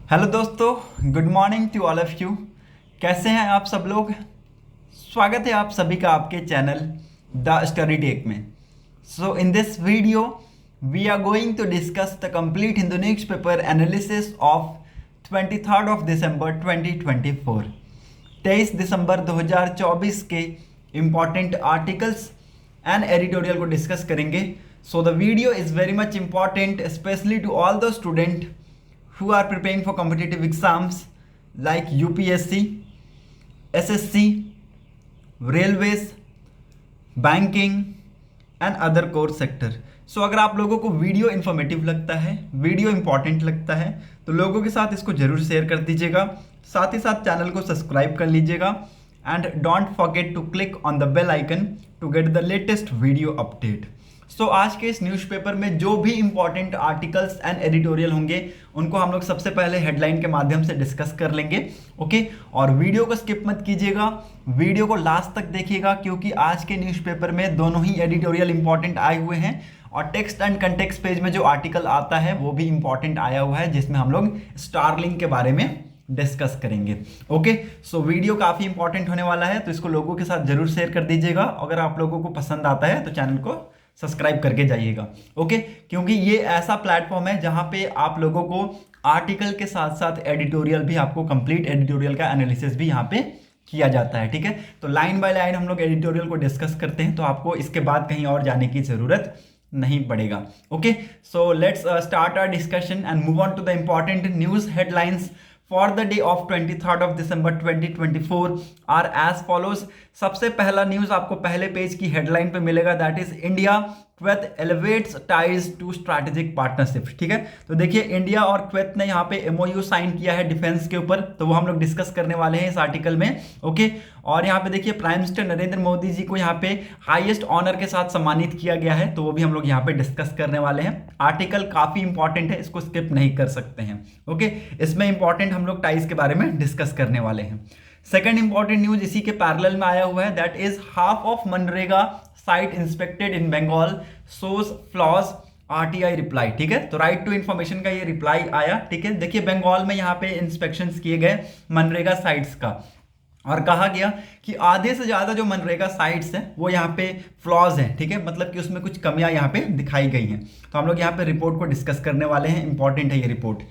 Hello दोस्तों, good morning to all of you. कैसे हैं आप सब लोग। स्वागत है आप सभी का आपके चैनल द स्टडी टेक में। So in this video we are going to discuss the complete Hindu newspaper analysis of 23 of December 2024। 23 दिसंबर 2024 के इम्पॉर्टेंट आर्टिकल्स एंड एडिटोरियल को डिस्कस करेंगे। So the video is very much important specially to all the student who are preparing for competitive exams like UPSC, SSC, railways, banking and other core sector। सो अगर आप लोगों को video informative लगता है, video important लगता है, तो लोगों के साथ इसको जरूर शेयर कर दीजिएगा। साथ ही साथ चैनल को सब्सक्राइब कर लीजिएगा and don't forget to click on the bell icon to get the latest video update. So आज के इस न्यूज़पेपर में जो भी इंपॉर्टेंट आर्टिकल्स एंड एडिटोरियल होंगे उनको हम लोग सबसे पहले हेडलाइन के माध्यम से डिस्कस कर लेंगे। ओके, और वीडियो को स्किप मत कीजिएगा, वीडियो को लास्ट तक देखिएगा क्योंकि आज के न्यूज़पेपर में दोनों ही एडिटोरियल इंपॉर्टेंट आए हुए हैं और टेक्स्ट एंड कंटेक्स्ट पेज में जो आर्टिकल आता है वो भी इंपॉर्टेंट आया हुआ है जिसमें हम लोग स्टारलिंक के बारे में डिस्कस करेंगे। ओके, सो वीडियो काफ़ी इंपॉर्टेंट होने वाला है तो इसको लोगों के साथ जरूर शेयर कर दीजिएगा। अगर आप लोगों को पसंद आता है तो चैनल को सब्सक्राइब करके जाइएगा। ओके, क्योंकि ये ऐसा प्लेटफॉर्म है जहां पे आप लोगों को आर्टिकल के साथ साथ एडिटोरियल भी, आपको कंप्लीट एडिटोरियल का एनालिसिस भी यहाँ पे किया जाता है। ठीक है, तो लाइन बाय लाइन हम लोग एडिटोरियल को डिस्कस करते हैं तो आपको इसके बाद कहीं और जाने की जरूरत नहीं पड़ेगा। Okay, so let's start our discussion and move on to the important news headlines for the day of 23 of December 2024 are as follows. सबसे पहला न्यूज आपको पहले पेज की हेडलाइन पे मिलेगा, that is India Kuwait elevates ties to strategic partnership. ठीक है, तो देखिए इंडिया और क्वैत ने यहाँ पे एमओयू साइन किया है डिफेंस के ऊपर, तो वो हम लोग डिस्कस करने वाले हैं इस आर्टिकल में। ओके, और यहाँ पे देखिए प्राइम मिनिस्टर नरेंद्र मोदी जी को यहाँ पे हाईएस्ट ऑनर के साथ सम्मानित किया गया है, तो वो भी हम लोग यहाँ पे डिस्कस करने वाले हैं। आर्टिकल काफी इंपॉर्टेंट है, इसको स्किप नहीं कर सकते हैं। ओके, इसमें इंपॉर्टेंट हम लोग टाइज के बारे में डिस्कस करने वाले हैं। सेकंड इंपॉर्टेंट न्यूज इसी के पैरेलल में आया हुआ है, दैट इज हाफ ऑफ मनरेगा site inspected in Bengal shows flaws RTI reply. ठीक है, तो राइट टू इंफॉर्मेशन का ये रिप्लाई आया। ठीक है, देखिए बंगाल में यहाँ पे इंस्पेक्शंस किए गए मनरेगा साइट्स का और कहा गया कि आधे से ज्यादा जो मनरेगा साइट्स हैं वो यहाँ पे फ्लॉज हैं। ठीक है, मतलब कि उसमें कुछ कमियां यहाँ पे दिखाई गई हैं, तो हम लोग यहाँ पे रिपोर्ट को डिस्कस करने वाले हैं। इंपॉर्टेंट है ये report.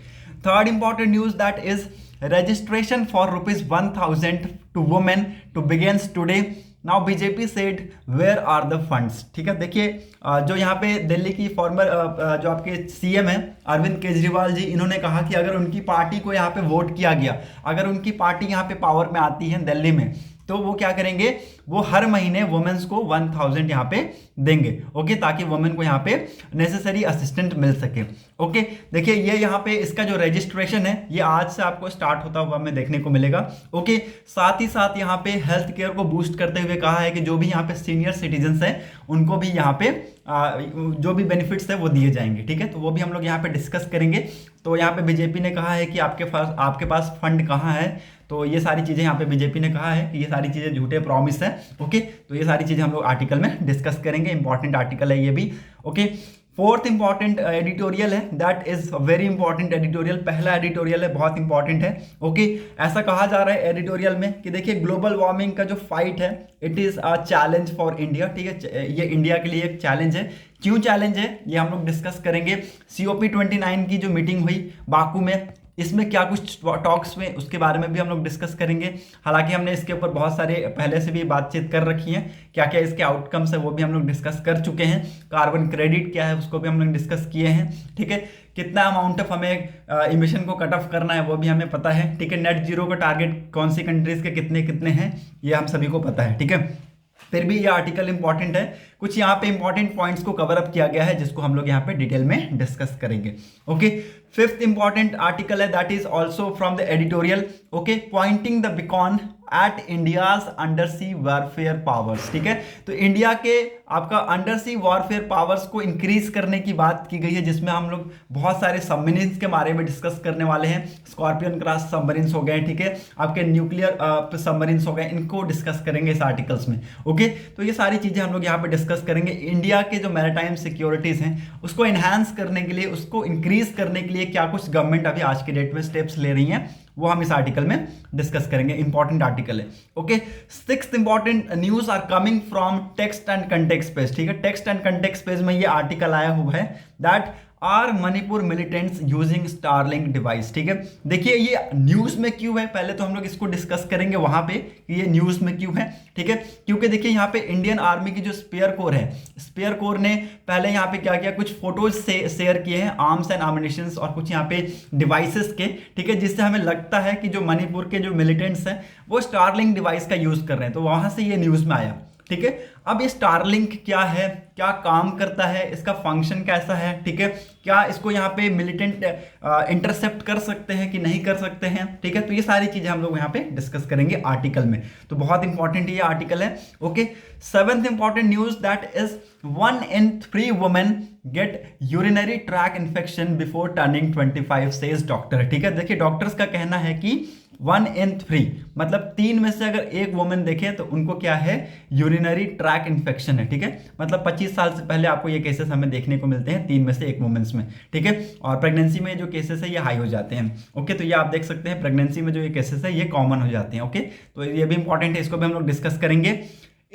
Third important news that is registration for ₹1,000 to women to begins today. Now BJP said where are the funds। ठीक है, देखिए जो यहाँ पे दिल्ली की फॉर्मर जो आपके सीएम है अरविंद केजरीवाल जी, इन्होंने कहा कि अगर उनकी पार्टी को यहाँ पे वोट किया गया, अगर उनकी पार्टी यहाँ पे पावर में आती है दिल्ली में, तो वो क्या करेंगे, वो हर महीने वुमेन्स को 1,000 यहाँ पे देंगे। ओके, ताकि वुमेन को यहाँ पे नेसेसरी असिस्टेंट मिल सके। ओके, देखिए ये यहाँ पे इसका जो रजिस्ट्रेशन है ये आज से आपको स्टार्ट होता हुआ हमें देखने को मिलेगा। ओके, साथ ही साथ यहाँ पे हेल्थ केयर को बूस्ट करते हुए कहा है कि जो भी यहाँ पे सीनियर सिटीजन्स हैं उनको भी यहाँ पे जो भी बेनिफिट्स है वो दिए जाएंगे। ठीक है, तो वो भी हम लोग यहाँ पे डिस्कस करेंगे। तो यहाँ पे बीजेपी ने कहा है कि आपके पास फंड कहाँ है, तो ये सारी चीज़ें यहाँ पे बीजेपी ने कहा है कि ये सारी चीज़ें झूठे प्रॉमिस हैं। ओके, तो ये सारी चीज़ें हम लोग आर्टिकल में डिस्कस करेंगे। इंपॉर्टेंट आर्टिकल है ये भी। ओके, फोर्थ इंपॉर्टेंट एडिटोरियल है, that is very important editorial. पहला एडिटोरियल है, बहुत इंपॉर्टेंट है। ओके, ऐसा कहा जा रहा है एडिटोरियल में कि देखिए ग्लोबल वार्मिंग का जो फाइट है it is a challenge for India. ठीक है, ये इंडिया के लिए एक चैलेंज है। क्यों चैलेंज है ये हम लोग डिस्कस करेंगे। COP29 की जो मीटिंग हुई बाकू में, इसमें क्या कुछ टॉक्स में, उसके बारे में भी हम लोग डिस्कस करेंगे। हालांकि हमने इसके ऊपर बहुत सारे पहले से भी बातचीत कर रखी है, क्या क्या इसके आउटकम्स है वो भी हम लोग डिस्कस कर चुके हैं। कार्बन क्रेडिट क्या है उसको भी हम लोग डिस्कस किए हैं। ठीक है, कितना अमाउंट ऑफ हमें इमिशन को कट ऑफ करना है वो भी हमें पता है। ठीक है, नेट जीरो का टारगेट कौन सी कंट्रीज के कितने कितने हैं ये हम सभी को पता है। ठीक है, फिर भी ये आर्टिकल इंपॉर्टेंट है। कुछ यहाँ पे इंपॉर्टेंट पॉइंट्स को कवर अप किया गया है जिसको हम लोग यहाँ पे डिटेल में डिस्कस करेंगे। ओके, फिफ्थ इंपॉर्टेंट आर्टिकल है, that is also from the editorial. Okay, pointing the beacon at India's under sea warfare powers. ठीक है, तो इंडिया के आपका अंडर सी वॉरफेयर पावर्स को इंक्रीज करने की बात की गई है, जिसमें हम लोग बहुत सारे सबमरीन्स के बारे में डिस्कस करने वाले हैं। स्कॉर्पियन क्लास सबमरीन्स हो गए, ठीक है, आपके न्यूक्लियर सबमरीन्स हो गए, इनको डिस्कस करेंगे इस आर्टिकल्स में। ओके, तो ये सारी चीजें हम लोग यहाँ पे डिस्कस करेंगे। इंडिया के जो मैरीटाइम सिक्योरिटीज हैं उसको एनहांस करने के लिए, उसको इंक्रीज करने के लिए क्या कुछ गवर्नमेंट अभी आज के डेट में स्टेप्स ले रही हैं, वो हम इस आर्टिकल में डिस्कस करेंगे। इंपॉर्टेंट आर्टिकल है। Okay, sixth important news are coming from text and context page, ठीक है, टेक्स्ट एंड कंटेक्स्ट पेज में ये आर्टिकल आया हुआ है, that are Manipur militants using Starlink device, ठीक है। देखिए ये न्यूज में क्यों है, पहले तो हम लोग इसको डिस्कस करेंगे वहां पे कि ये न्यूज में क्यों है, ठीक है, क्योंकि देखिए यहाँ पे इंडियन आर्मी की जो स्पेयर कोर है, स्पेयर कोर ने पहले यहाँ पे क्या किया, कुछ फोटोज से शेयर किए हैं आर्म्स एंड एमिनिशंस और कुछ यहाँ पे डिवाइसेस के, ठीक है, जिससे हमें लगता है कि जो मणिपुर के जो मिलिटेंट्स हैं वो स्टारलिंक डिवाइस का यूज कर रहे हैं, तो वहां से ये न्यूज में आया, ठीक है। अब ये स्टारलिंक क्या है, क्या काम करता है, इसका फंक्शन कैसा है, ठीक है, क्या इसको यहाँ पे मिलिटेंट इंटरसेप्ट कर सकते हैं कि नहीं कर सकते हैं, ठीक है, तो ये सारी चीजें हम लोग यहाँ पे डिस्कस करेंगे आर्टिकल में, तो बहुत इंपॉर्टेंट ये आर्टिकल है। Okay, seventh important news, that is 1 in 3 women get urinary tract infection before turning 25 says doctor, ठीक है। देखिए डॉक्टर्स का कहना है कि 1 in 3 मतलब 3 में से अगर एक वुमेन देखे तो उनको क्या है, यूरिनरी ट्रैक इन्फेक्शन है, ठीक है, मतलब 25 साल से पहले आपको ये केसेस हमें देखने को मिलते हैं 3 में से एक वुमेन्स में, ठीक है, और प्रेगनेंसी में जो केसेस है ये हाई हो जाते हैं। ओके, तो ये आप देख सकते हैं प्रेगनेंसी में जो ये केसेस है ये कॉमन हो जाते हैं। ओके, तो ये भी इंपॉर्टेंट है, इसको भी हम लोग डिस्कस करेंगे।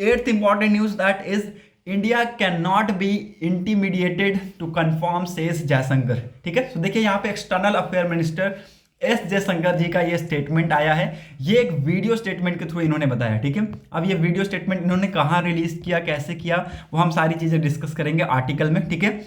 Eighth important news, that is India can not be intimidated to confirm, says Jaishankar, ठीक है। तो देखिए यहाँ पे external affair minister S Jaishankar ji का ये स्टेटमेंट आया है, ये एक वीडियो स्टेटमेंट के थ्रू इन्होंने बताया, ठीक है। अब ये वीडियो स्टेटमेंट इन्होंने कहाँ रिलीज किया, कैसे किया, वो हम सारी चीजें डिस्कस करेंगे आर्टिकल में, ठीक है,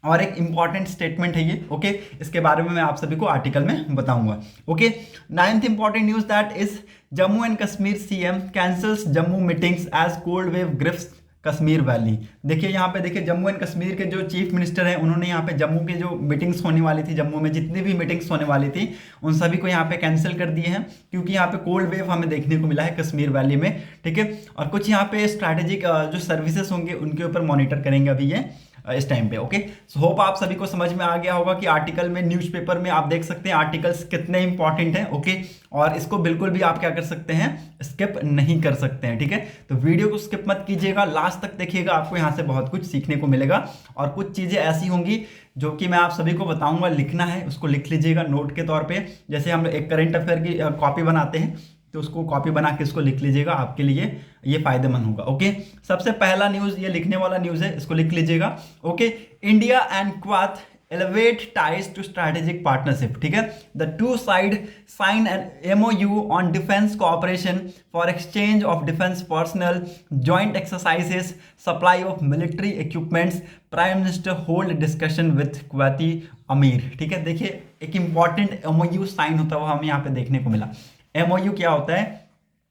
और एक इंपॉर्टेंट स्टेटमेंट है ये। ओके, इसके बारे में मैं आप सभी को आर्टिकल में बताऊंगा। Okay, ninth important news, that is Jammu and Kashmir CM cancels Jammu meetings as cold wave grips Kashmir valley. देखिए यहाँ पे देखिए जम्मू एंड कश्मीर के जो चीफ मिनिस्टर हैं उन्होंने यहाँ पे जम्मू की जो मीटिंग्स होने वाली थी, जम्मू में जितनी भी मीटिंग्स होने वाली थी उन सभी को यहाँ पे कैंसिल कर दिए हैं, क्योंकि यहाँ पे कोल्ड वेव हमें देखने को मिला है कश्मीर वैली में, ठीक है, और कुछ यहाँ पे स्ट्रैटेजिक जो सर्विसेज होंगे उनके ऊपर मॉनिटर करेंगे अभी ये इस टाइम पे। ओके, सो होप आप सभी को समझ में आ गया होगा कि आर्टिकल में, न्यूज़पेपर में आप देख सकते हैं आर्टिकल्स कितने इंपॉर्टेंट हैं। ओके, और इसको बिल्कुल भी आप क्या कर सकते हैं, स्किप नहीं कर सकते हैं, ठीक है। तो वीडियो को स्किप मत कीजिएगा, लास्ट तक देखिएगा, आपको यहाँ से बहुत कुछ सीखने को मिलेगा, और कुछ चीजें ऐसी होंगी जो कि मैं आप सभी को बताऊंगा, लिखना है उसको लिख लीजिएगा नोट के तौर पे। जैसे हम एक करंट अफेयर की कॉपी बनाते हैं तो उसको कॉपी बना के इसको लिख लीजिएगा, आपके लिए ये फायदेमंद होगा। ओके, सबसे पहला न्यूज, ये लिखने वाला न्यूज है, इसको लिख लीजिएगा। Okay, India and quad elevate ties to strategic partnership, ठीक है। The two side sign an MOU on defense cooperation for exchange of defense personnel, joint exercises, supply of military equipments. Prime Minister hold discussion with Kuwaiti Amir, ठीक है। देखिए एक important MOU sign होता हुआ हमें यहाँ पे देखने को मिला। MOU क्या होता है,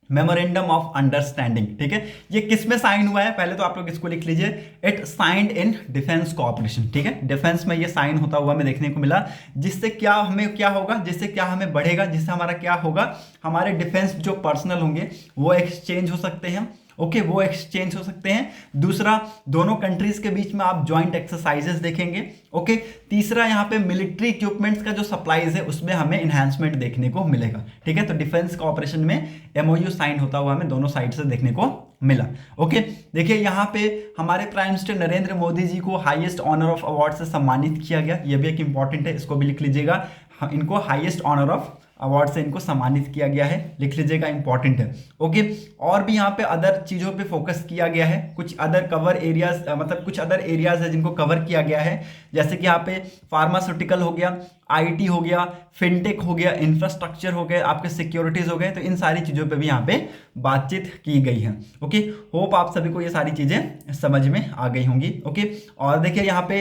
मेमोरेंडम ऑफ अंडरस्टैंडिंग, ठीक है। ये किस में साइन हुआ है, पहले तो आप लोग इसको लिख लीजिए, it signed in defence cooperation, ठीक है। डिफेंस में ये साइन होता हुआ हमें देखने को मिला, जिससे क्या हमें क्या होगा, जिससे क्या हमें बढ़ेगा, जिससे हमारा क्या होगा, हमारे डिफेंस जो पर्सनल होंगे वो एक्सचेंज हो सकते हैं। ओके, वो एक्सचेंज हो सकते हैं। दूसरा, दोनों कंट्रीज के बीच में आप जॉइंट एक्सरसाइजेस देखेंगे। ओके, तीसरा, यहाँ पे मिलिट्री इक्विपमेंट्स का जो सप्लाईज है उसमें हमें इन्हांसमेंट देखने को मिलेगा, ठीक है। तो डिफेंस कोऑपरेशन में MOU साइन होता हुआ हमें दोनों साइड से देखने को मिला। ओके, देखिए यहाँ पे हमारे प्राइम मिनिस्टर नरेंद्र मोदी जी को हाईएस्ट ऑनर ऑफ अवार्ड से सम्मानित किया गया, ये भी एक इंपॉर्टेंट है, इसको भी लिख लीजिएगा। इनको हाईएस्ट ऑनर ऑफ अवार्ड से इनको सम्मानित किया गया है, लिख लीजिएगा, इंपॉर्टेंट है। ओके, और भी यहाँ पे अदर चीज़ों पे फोकस किया गया है, कुछ अदर कवर एरियाज, मतलब कुछ अदर एरियाज है जिनको कवर किया गया है, जैसे कि यहाँ पे फार्मास्यूटिकल हो गया, IT हो गया, फिनटेक हो गया, इंफ्रास्ट्रक्चर हो गए, आपके सिक्योरिटीज हो गए, तो इन सारी चीज़ों पे भी यहाँ पे बातचीत की गई है। ओके, होप आप सभी को ये सारी चीज़ें समझ में आ गई होंगी। ओके, और देखिए यहाँ पे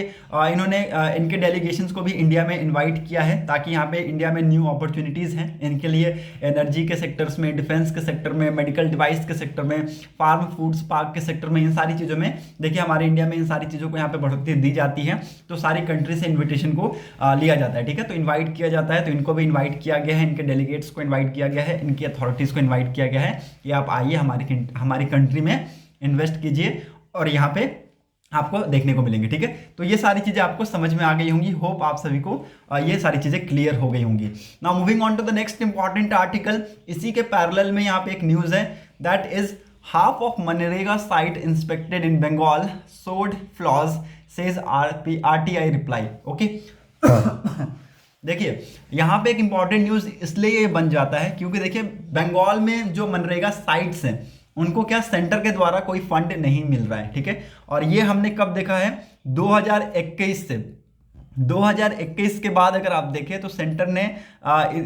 इन्होंने इनके डेलीगेशंस को भी इंडिया में इन्वाइट किया है, ताकि यहाँ पे इंडिया में न्यू अपॉर्चुनिटीज़ हैं इनके लिए, एनर्जी के सेक्टर्स में, डिफेंस के सेक्टर में, मेडिकल डिवाइस के सेक्टर में, फार्म फूड्स पार्क के सेक्टर में, इन सारी चीज़ों में देखिए हमारे इंडिया में इन सारी चीज़ों को यहाँ पे बढ़ोतरी दी जाती है, तो सारी कंट्री से इन्विटेशन को लिया जाता है, ठीक है, तो इन्वाइट किया जाता है, तो इनको भी इन्वाइट किया गया है, इनके डेलीगेट्स को इन्वाइट किया गया है, इनकी अथॉरिटीज़ को इन्वाइट किया गया है कि आप आइए हमारी कंट्री में इन्वेस्ट कीजिए और यहाँ पे आपको देखने को मिलेंगे। ठीक है, तो ये सारी चीजें आपको समझ में आ गई होंगी। होप आप सभी को ये सारी चीजें क्लियर हो गई होंगी। Now moving on to the next important article, इसी के पैरेलल में यहाँ पे एक न्यूज है, दैट इज half of मनरेगा site inspected in Bengal showed flaws says RTI reply। Okay देखिए यहाँ पे एक इंपॉर्टेंट न्यूज इसलिए ये बन जाता है क्योंकि देखिए बंगाल में जो मनरेगा साइट्स हैं उनको क्या सेंटर के द्वारा कोई फंड नहीं मिल रहा है। ठीक है, और ये हमने कब देखा है, 2021 से 2021 के बाद अगर आप देखें तो सेंटर ने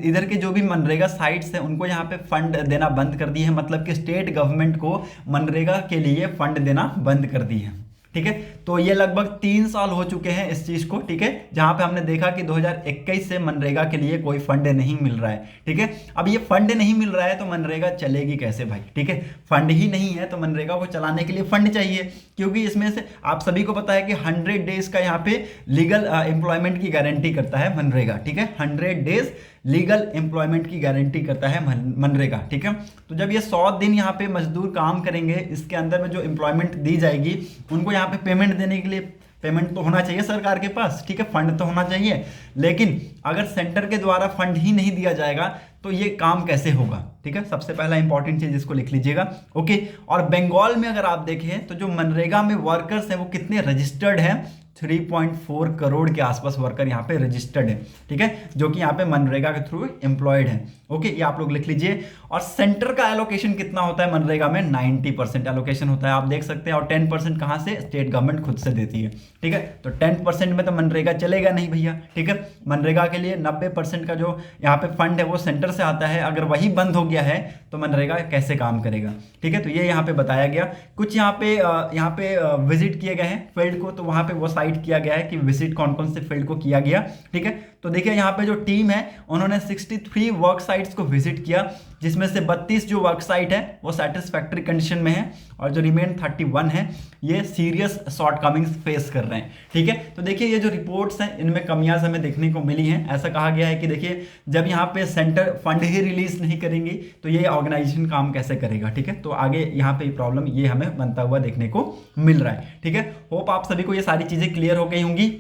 इधर के जो भी मनरेगा साइट्स हैं उनको यहाँ पे फंड देना बंद कर दी है, मतलब कि स्टेट गवर्नमेंट को मनरेगा के लिए फंड देना बंद कर दी है। ठीक है, तो ये लगभग 3 साल हो चुके हैं इस चीज को। ठीक है, जहां पे हमने देखा कि 2021 से मनरेगा के लिए कोई फंड नहीं मिल रहा है। ठीक है, अब ये फंड नहीं मिल रहा है तो मनरेगा चलेगी कैसे भाई। ठीक है, फंड ही नहीं है तो मनरेगा को चलाने के लिए फंड चाहिए, क्योंकि इसमें से आप सभी को पता है कि 100 डेज का यहाँ पे लीगल एम्प्लॉयमेंट की गारंटी करता है मनरेगा। ठीक है, 100 डेज लीगल एम्प्लॉयमेंट की गारंटी करता है मनरेगा। ठीक है, तो जब ये 100 दिन यहाँ पे मजदूर काम करेंगे, इसके अंदर में जो एम्प्लॉयमेंट दी जाएगी उनको यहाँ पे पेमेंट देने के लिए पेमेंट तो होना चाहिए सरकार के पास। ठीक है, फंड तो होना चाहिए, लेकिन अगर सेंटर के द्वारा फंड ही नहीं दिया जाएगा तो ये काम कैसे होगा। ठीक है, सबसे पहला इंपॉर्टेंट चीज इसको लिख लीजिएगा। ओके, और बंगाल में अगर आप देखें तो जो मनरेगा में वर्कर्स हैं वो कितने रजिस्टर्ड हैं, 3.4 करोड़ के आसपास वर्कर यहाँ पे रजिस्टर्ड है। ठीक है, जो कि यहाँ पे मनरेगा के थ्रू एम्प्लॉयड है। ओके, ये आप लोग लिख लीजिए। और सेंटर का एलोकेशन कितना होता है मनरेगा में, 90% एलोकेशन होता है, आप देख सकते हैं। और 10% कहाँ से, स्टेट गवर्नमेंट खुद से देती है। ठीक है, तो 10% में तो मनरेगा चलेगा नहीं भैया। ठीक है, मनरेगा के लिए 90% का जो यहाँ पे फंड है वो सेंटर से आता है, अगर वही बंद हो गया है तो मनरेगा कैसे काम करेगा। ठीक है, तो ये यहाँ पे बताया गया। कुछ यहाँ पे विजिट किए गए हैं फील्ड को, तो वहाँ पे वो साइट किया गया है कि विजिट कौन कौन से फील्ड को किया गया। ठीक है, तो देखिए यहाँ पे जो टीम है उन्होंने 63 वर्क साइट्स को विजिट किया, जिसमें से 32 जो वर्क साइट है वो सेटिस्फैक्ट्री कंडीशन में है, और जो रिमेन 31 है ये सीरियस शॉर्टकमिंग्स फेस कर रहे हैं। ठीक है, तो देखिए ये जो रिपोर्ट्स हैं इनमें कमियां हमें देखने को मिली हैं। ऐसा कहा गया है कि देखिए जब यहाँ पे सेंटर फंड ही रिलीज नहीं करेंगी तो ये ऑर्गेनाइजेशन काम कैसे करेगा। ठीक है, तो आगे यहाँ पे प्रॉब्लम ये हमें बनता हुआ देखने को मिल रहा है। ठीक है, होप आप सभी को ये सारी चीजें क्लियर हो गई होंगी।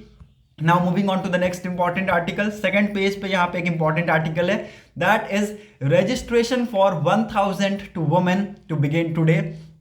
Now moving on to the next important article, second page पे यहाँ पे एक इंपॉर्टेंट आर्टिकल है, that is registration for 1000 to women to begin today,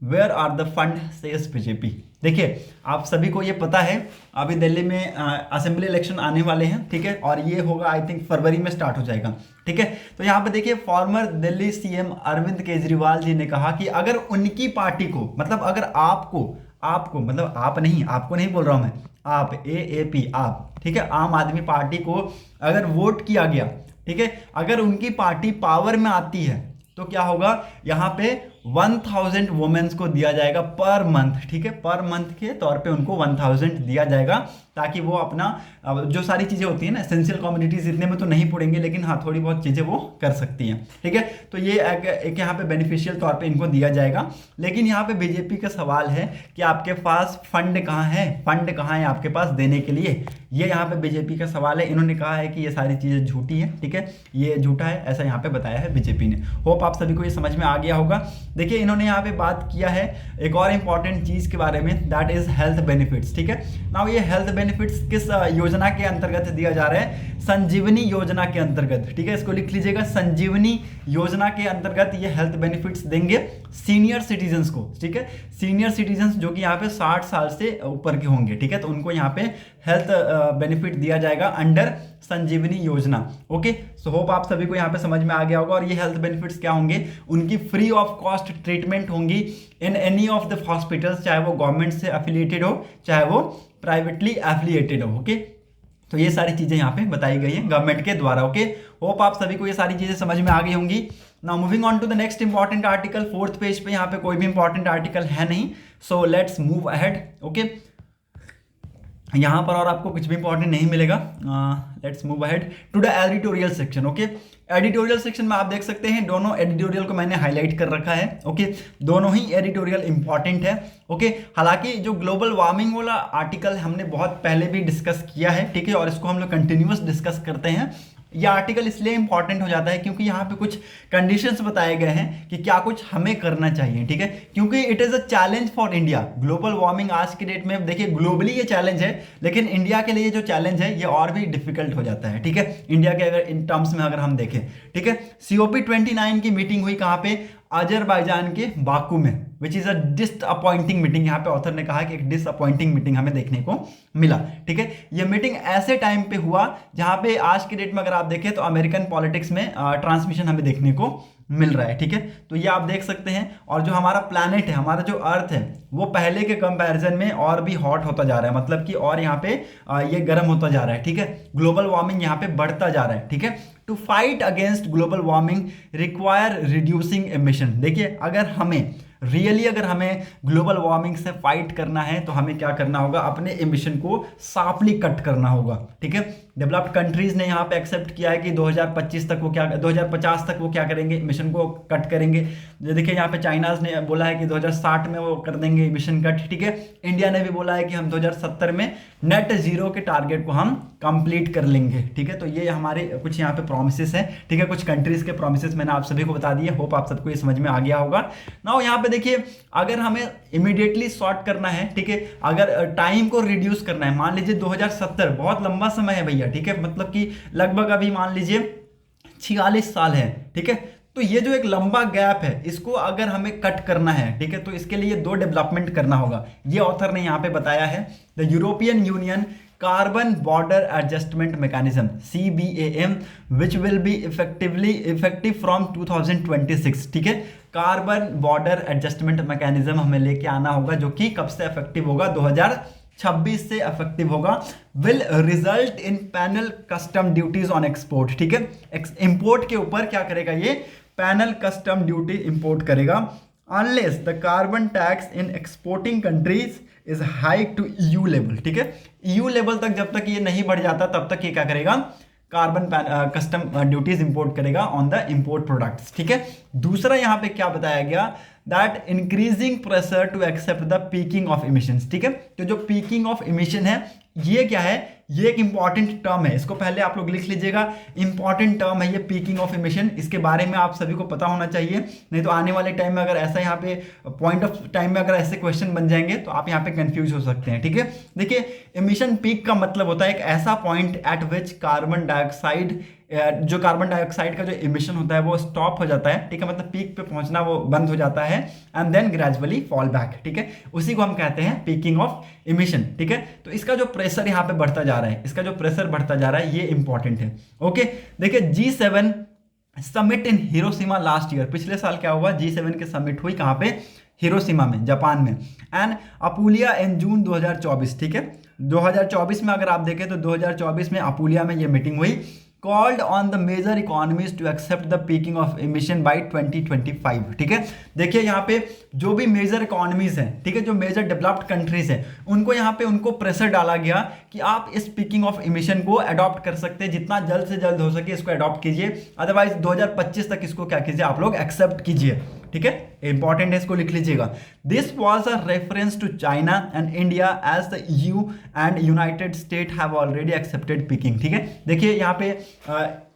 where are the fund says BJP. देखिए आप सभी को ये पता है अभी दिल्ली में असेंबली इलेक्शन आने वाले हैं। ठीक है, और ये होगा आई थिंक फरवरी में स्टार्ट हो जाएगा। ठीक है, तो यहाँ पे देखिए फॉर्मर दिल्ली सीएम अरविंद केजरीवाल जी ने कहा कि अगर उनकी पार्टी को, मतलब अगर आपको मतलब आप नहीं, आपको नहीं बोल रहा हूं मैं, आप AAP आप, ठीक है, आम आदमी पार्टी को अगर वोट किया गया, ठीक है, अगर उनकी पार्टी पावर में आती है तो क्या होगा, यहाँ पे 1000 वुमेन्स को दिया जाएगा पर मंथ। ठीक है, पर मंथ के तौर पे उनको 1000 दिया जाएगा, ताकि वो अपना जो सारी चीज़ें होती हैं ना, एसेंशियल कमोडिटीज इतने में तो नहीं पड़ेंगे, लेकिन हाँ थोड़ी बहुत चीज़ें वो कर सकती हैं। ठीक है, तो ये एक यहाँ पे बेनिफिशियल तौर पे इनको दिया जाएगा। लेकिन यहाँ पे बीजेपी का सवाल है कि आपके पास फंड कहाँ है, फंड कहाँ है आपके पास देने के लिए, ये यहाँ पे बीजेपी का सवाल है। इन्होंने कहा है कि ये सारी चीज़ें झूठी है। ठीक है, ये झूठा है, ऐसा यहाँ पे बताया है बीजेपी ने। होप आप सभी को ये समझ में आ गया होगा। देखिए इन्होंने यहाँ पे बात किया है एक और इंपॉर्टेंट चीज के बारे में, दैट इज हेल्थ बेनिफिट्स। ठीक है, नाउ ये हेल्थ बेनिफिट्स किस योजना के अंतर्गत दिया जा रहा है, संजीवनी योजना के अंतर्गत। ठीक है, इसको लिख लीजिएगा, संजीवनी योजना के अंतर्गत ये हेल्थ बेनिफिट्स देंगे सीनियर सिटीजन्स को। ठीक है, सीनियर सिटीजन्स जो कि यहाँ पे 60 साल से ऊपर के होंगे। ठीक है, तो उनको यहाँ पे हेल्थ बेनिफिट दिया जाएगा अंडर संजीवनी योजना। ओके, सो होप आप सभी को यहाँ पे समझ में आ गया होगा। और ये हेल्थ बेनिफिट्स क्या होंगे, उनकी फ्री ऑफ कॉस्ट ट्रीटमेंट होंगी in any of the hospitals, चाहे वो गवर्नमेंट से एफिलिएटेड हो चाहे वो प्राइवेटली एफिलिएटेड हो। ओके, तो ये सारी चीजें यहाँ पे बताई गई हैं गवर्नमेंट के द्वारा। ओके, होप आप सभी को ये सारी चीजें समझ में आ गई होंगी। Now moving on to the next important article, fourth page पे यहाँ पे कोई भी इंपॉर्टेंट आर्टिकल है नहीं, so let's move ahead. Okay, यहाँ पर और आपको कुछ भी इंपॉर्टेंट नहीं मिलेगा। Let's move ahead to the editorial section. Okay, editorial section में आप देख सकते हैं दोनों एडिटोरियल को मैंने हाईलाइट कर रखा है। ओके, दोनों ही एडिटोरियल इंपॉर्टेंट है। ओके, हालांकि जो ग्लोबल वार्मिंग वाला आर्टिकल हमने बहुत पहले भी डिस्कस किया है, ठीक है, और इसको हम लोग कंटिन्यूअस डिस्कस करते हैं। ये आर्टिकल इसलिए इंपॉर्टेंट हो जाता है क्योंकि यहाँ पे कुछ कंडीशंस बताए गए हैं कि क्या कुछ हमें करना चाहिए, ठीक है, क्योंकि it is a challenge for India. Global warming आज की डेट में देखिए ग्लोबली ये चैलेंज है, लेकिन इंडिया के लिए जो चैलेंज है ये और भी डिफिकल्ट हो जाता है, ठीक है, इंडिया के अगर इन टर्म्स में अगर हम देखें, ठीक है। COP29 की मीटिंग हुई कहाँ पे, अजरबैजान के बाकू में, which is a disappointing meeting. यहाँ पे ऑथर ने कहा कि एक डिसअपॉइंटिंग मीटिंग हमें देखने को मिला, ठीक है। ये मीटिंग ऐसे टाइम पे हुआ जहाँ पे आज की डेट में अगर आप देखें तो अमेरिकन पॉलिटिक्स में ट्रांसमिशन हमें देखने को मिल रहा है, ठीक है। तो ये आप देख सकते हैं, और जो हमारा प्लैनेट है, हमारा जो अर्थ है, वो पहले के कंपैरिजन में और भी हॉट होता जा रहा है, मतलब कि और यहाँ पे ये गर्म होता जा रहा है, ठीक है। ग्लोबल वार्मिंग यहाँ पे बढ़ता जा रहा है, ठीक है। To fight against global warming require reducing emission. देखिए अगर हमें अगर हमें ग्लोबल वार्मिंग से फाइट करना है तो हमें क्या करना होगा, अपने एमिशन को शार्पली कट करना होगा, ठीक है। डेवलप्ड कंट्रीज ने यहाँ पे एक्सेप्ट किया है कि 2050 तक वो क्या 2050 तक वो क्या करेंगे, एमिशन को कट करेंगे। देखिए यहाँ पे चाइनाज ने बोला है कि 2060 में वो कर देंगे एमिशन कट, ठीक है। इंडिया ने भी बोला है कि हम 2070 में नेट जीरो के टारगेट को हम कंप्लीट कर लेंगे, ठीक है। तो ये हमारे कुछ यहाँ पे प्रॉमिसेस हैं, ठीक है, कुछ कंट्रीज के प्रॉमिसेस मैंने आप सभी को बता दिए। होप आप सबको ये समझ में आ गया होगा। नाउ यहाँ पे देखिए अगर हमें इमीडिएटली शॉर्ट करना है, ठीक है, अगर टाइम को रिड्यूस करना है, मान लीजिए 2070 बहुत लंबा समय है भैया, ठीक है, मतलब कि लगभग अभी मान लीजिए 46 साल है, ठीक है। तो ये जो एक लंबा गैप है इसको अगर हमें कट करना है, ठीक है, तो इसके लिए दो डेवलपमेंट करना होगा। ये ऑथर ने यहाँ पे बताया है, the European union carbon border adjustment mechanism CBAM which will be effective from 2026, ठीक है। कार्बन बॉर्डर एडजस्टमेंट मैकेनिज्म हमें लेके आना होगा, जो कि कब से इफेक्टिव होगा, 2026 से इफेक्टिव होगा। Will result in penal custom duties on export, ठीक है। इंपोर्ट के ऊपर क्या करेगा, ये पैनल कस्टम ड्यूटी इंपोर्ट करेगा। Unless the carbon tax in exporting countries is high to EU level, ठीक है। EU लेवल तक जब तक ये नहीं बढ़ जाता तब तक ये क्या करेगा, कार्बन कस्टम ड्यूटीज इंपोर्ट करेगा ऑन द इंपोर्ट प्रोडक्ट्स, ठीक है। दूसरा यहाँ पे क्या बताया गया, that increasing pressure to accept the peaking of emissions, ठीक है। तो जो पीकिंग ऑफ इमिशन है ये क्या है, ये एक इंपॉर्टेंट टर्म है, इसको पहले आप लोग लिख लीजिएगा। इंपॉर्टेंट टर्म है ये पीकिंग ऑफ इमिशन, इसके बारे में आप सभी को पता होना चाहिए, नहीं तो आने वाले टाइम में अगर ऐसा यहाँ पे पॉइंट ऑफ टाइम में अगर ऐसे क्वेश्चन बन जाएंगे तो आप यहाँ पे कंफ्यूज हो सकते हैं, ठीक है। देखिए इमिशन पीक का मतलब होता है एक ऐसा point eight which carbon dioxide का जो इमिशन होता है वो स्टॉप हो जाता है, ठीक है, मतलब पीक पे पहुंचना वो बंद हो जाता है and then gradually fall back, ठीक है। उसी को हम कहते हैं पीकिंग ऑफ इमिशन, ठीक है। तो इसका जो प्रेशर यहाँ पे बढ़ता जा रहा है, इसका जो प्रेशर बढ़ता जा रहा है ये इंपॉर्टेंट है, ओके। देखिए G7 summit in Hiroshima last year, पिछले साल क्या हुआ, G7 के समिट हुई कहाँ पे, हिरोशिमा में, जापान में, एंड अपुलिया इन जून 2024, ठीक है। 2024 में अगर आप देखें तो 2024 में अपुलिया में ये मीटिंग हुई। Called on the major economies to accept the peaking of emission by 2025, ठीक है। देखिए यहाँ पे जो भी मेजर इकोनॉमीज हैं, ठीक है, जो मेजर डेवलप्ड कंट्रीज हैं, उनको यहाँ पे उनको प्रेशर डाला गया कि आप इस पीकिंग ऑफ इमिशन को अडॉप्ट कर सकते हैं, जितना जल्द से जल्द हो सके इसको अडॉप्ट कीजिए, अदरवाइज 2025 तक इसको क्या कीजिए, आप लोग एक्सेप्ट कीजिए, ठीक है। इंपॉर्टेंट है, इसको लिख लीजिएगा। This was a reference to China and India as the EU and United State have already accepted peaking, ठीक है। देखिए यहाँ पे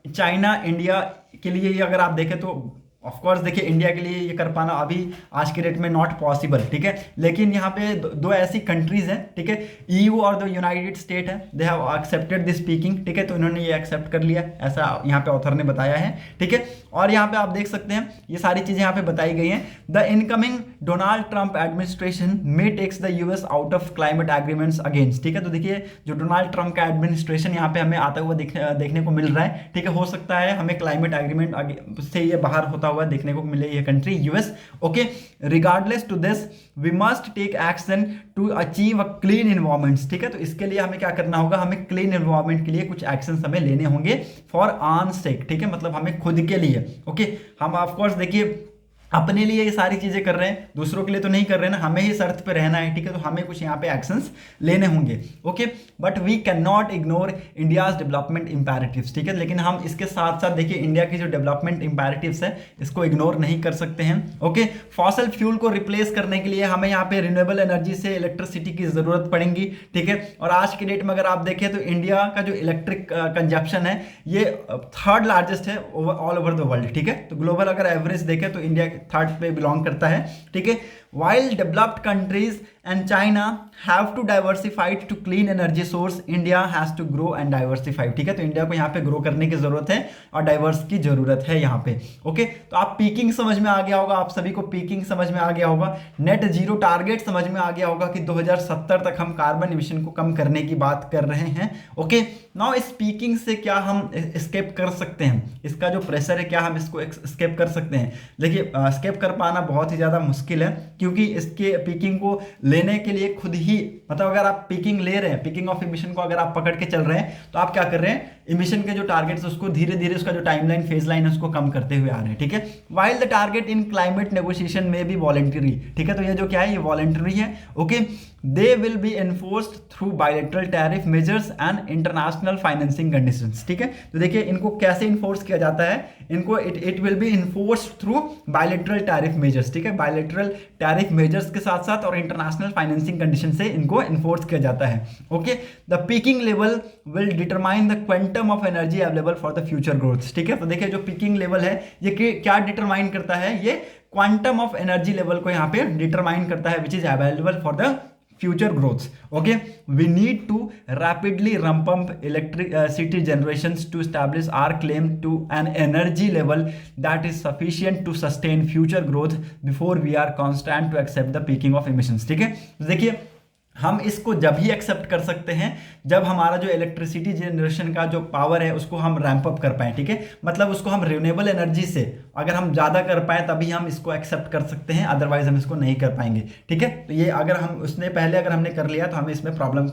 चाइना इंडिया के लिए ये अगर आप देखें तो ऑफ कोर्स देखिए इंडिया के लिए ये कर पाना अभी आज के डेट में नॉट पॉसिबल, ठीक है, लेकिन यहाँ पे दो ऐसी कंट्रीज हैं, ठीक है, EU और जो यूनाइटेड स्टेट है, they have accepted this speaking, ठीक है, तो इन्होंने ये एक्सेप्ट कर लिया, ऐसा यहाँ पे ऑथर ने बताया है, ठीक है। और यहाँ पे आप देख सकते हैं ये सारी चीजें यहाँ पे बताई गई हैं। The incoming Donald Trump administration may takes the US out of climate agreements against, ठीक है। तो देखिए जो डोनाल्ड ट्रंप का एडमिनिस्ट्रेशन यहाँ पे हमें आता हुआ देखने को मिल रहा है, ठीक है, हो सकता है हमें क्लाइमेट एग्रीमेंट से ये बाहर होता हुआ देखने को मिले ये country US, okay. Regardless to this we must take action to achieve a clean environment, ठीक है। तो इसके लिए हमें क्या करना होगा, हमें क्लीन एनवायरमेंट के लिए कुछ एक्शन हमें लेने होंगे फॉर ऑन सेक, ठीक है, मतलब हमें खुद के लिए, ओके। हम ऑफ कोर्स देखिए अपने लिए ये सारी चीजें कर रहे हैं, दूसरों के लिए तो नहीं कर रहे हैं ना, हमें ही शर्त पे रहना है, ठीक है, तो हमें कुछ यहाँ पे एक्शंस लेने होंगे। Okay, but we can not ignore India's development imperatives, ठीक है, लेकिन हम इसके साथ साथ देखिए इंडिया की जो डेवलपमेंट इंपैरेटिव्स है इसको इग्नोर नहीं कर सकते हैं। ओके, फॉसल फ्यूल को रिप्लेस करने के लिए हमें यहाँ पे रिन्यूएबल एनर्जी से इलेक्ट्रिसिटी की जरूरत पड़ेगी, ठीक है, और आज की डेट में अगर आप देखें तो इंडिया का जो इलेक्ट्रिक कंजप्शन है ये थर्ड लार्जेस्ट है ऑल ओवर द वर्ल्ड, ठीक है, तो ग्लोबल अगर एवरेज देखें तो इंडिया थर्ड पे बिलोंग करता है, ठीक है। While developed countries and China have to diversify to clean energy source, India has to grow and diversify, ठीक है, तो इंडिया को यहाँ पे ग्रो करने की जरूरत है और डाइवर्स की जरूरत है यहाँ पे। ओके, तो आप पीकिंग समझ में आ गया होगा, आप सभी को पीकिंग समझ में आ गया होगा, नेट जीरो टारगेट समझ में आ गया होगा कि 2070 तक हम कार्बन इमिशन को कम करने की बात कर रहे हैं। ओके, नाउ इस पीकिंग से क्या हम स्केप कर सकते हैं, इसका जो प्रेशर है क्या हम इसको स्केप कर सकते हैं? देखिए स्केप कर पाना बहुत ही ज़्यादा मुश्किल है, क्योंकि इसके पीकिंग को लेने के लिए खुद ही, मतलब अगर आप पीकिंग ले रहे हैं, पीकिंग ऑफ इमिशन को अगर आप पकड़ के चल रहे हैं तो आप क्या कर रहे हैं, इमिशन के जो टारगेट्स है उसको धीरे धीरे उसका जो टाइमलाइन फेज लाइन है उसको कम करते हुए आ रहे हैं, ठीक है। While the target in climate negotiation में भी वॉलंटरी, ठीक है, तो ये जो क्या है ये वॉलंटरी है। Okay, they will be enforced through bilateral tariff measures and international financing conditions, ठीक है, तो देखिए इनको कैसे इन्फोर्स किया जाता है, इनको it will be enforced through bilateral tariff measures, ठीक है, बायलैटरल टैरिफ मेजर्स के साथ साथ और इंटरनेशनल फाइनेंसिंग कंडीशन से इनको इन्फोर्स किया जाता है। Okay, the peeking level will determine the quantum of energy available for the future growth, ठीक है, तो देखिए जो पीकिंग लेवल है ये क्या डिटरमाइन करता है, ये क्वांटम ऑफ एनर्जी लेवल को यहाँ पे डिटरमाइन करता है which is available for the future growth. Okay, we need to rapidly ramp up electricity generations to establish our claim to an energy level that is sufficient to sustain future growth before we are constant to accept the peaking of emissions. ठीक है, तो देखिए हम इसको जब ही accept कर सकते हैं जब हमारा जो इलेक्ट्रिसिटी जनरेशन का जो पावर है उसको हम रैंप अप कर पाए, ठीक है, मतलब उसको हम रिन्यूएबल एनर्जी से अगर हम ज़्यादा कर पाए तभी हम इसको एक्सेप्ट कर सकते हैं, अदरवाइज हम इसको नहीं कर पाएंगे, ठीक है। तो ये अगर हम उसने पहले अगर हमने कर लिया तो हमें इसमें प्रॉब्लम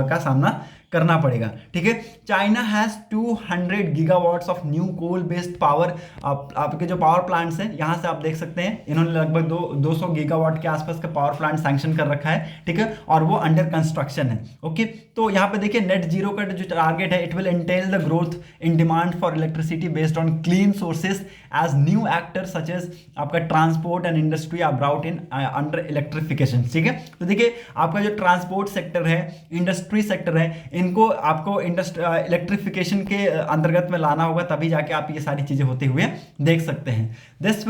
का सामना करना पड़ेगा, ठीक है। China has 200 gigawatts of new coal based power, आपके जो पावर प्लांट्स हैं यहाँ से आप देख सकते हैं इन्होंने लगभग 200 गीगावाट के आसपास का पावर प्लांट सैंक्शन कर रखा है, ठीक है, और वो अंडर कंस्ट्रक्शन है। ओके, तो यहाँ पे देखिए नेट जीरो का जो टारगेट है it will entail the growth in demand for electricity based on clean sources as new actor such as आपका transport and industry are brought in under electrification, ठीक है। तो देखिए आपका जो ट्रांसपोर्ट सेक्टर है, इंडस्ट्री सेक्टर है, इनको आपको इलेक्ट्रिफिकेशन के अंतर्गत में लाना होगा, तभी जाके आप ये सारी चीजें होते हुए देख सकते हैं। This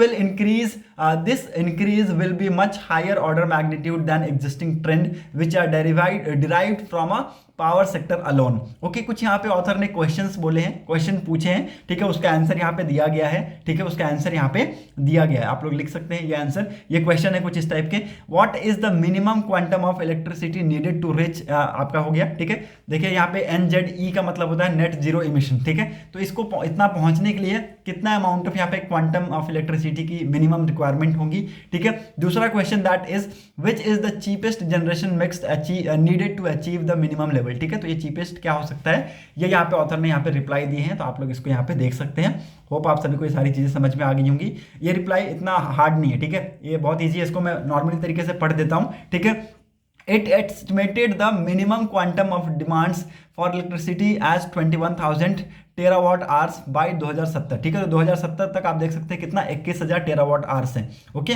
increase will be much higher order magnitude than existing trend which are derived from a power sector alone. Okay, कुछ यहाँ पे ऑथर ने क्वेश्चंस बोले हैं, क्वेश्चन पूछे हैं, ठीक है, उसका आंसर यहाँ पे दिया गया है, ठीक है, उसका आंसर यहाँ पे दिया गया है, आप लोग लिख सकते हैं ये आंसर, ये क्वेश्चन है कुछ इस टाइप के। What is the minimum quantum of electricity needed to reach, आपका हो गया, ठीक है, देखिए यहाँ पे NZE का मतलब होता है नेट जीरो इमिशन, ठीक है, तो इसको इतना पहुंचने के लिए कितना अमाउंट ऑफ यहाँ पे क्वांटम ऑफ इलेक्ट्रिसिटी की मिनिमम रिक्वायरमेंट होगी, ठीक है। दूसरा question that is which is the cheapest generation mix needed to achieve the minimum level, ठीक है, तो ये चीपेस्ट क्या हो सकता है, ये यहाँ पे ऑथर ने यहाँ पे रिप्लाई दिए हैं, तो आप लोग इसको यहाँ पे देख सकते हैं। होप आप सभी को ये सारी चीजें समझ में आ गई होंगी। ये रिप्लाई इतना हार्ड नहीं है, ठीक है, ये बहुत ईजी है, इसको मैं नॉर्मली तरीके से पढ़ देता हूँ, ठीक है। It estimated the minimum quantum of demands for electricity as 21,000 terawatt hours bye 2070, ठीक है, तो 2070 तक आप देख सकते हैं कितना 21,000 टेरावाट आवर्स है, ओके,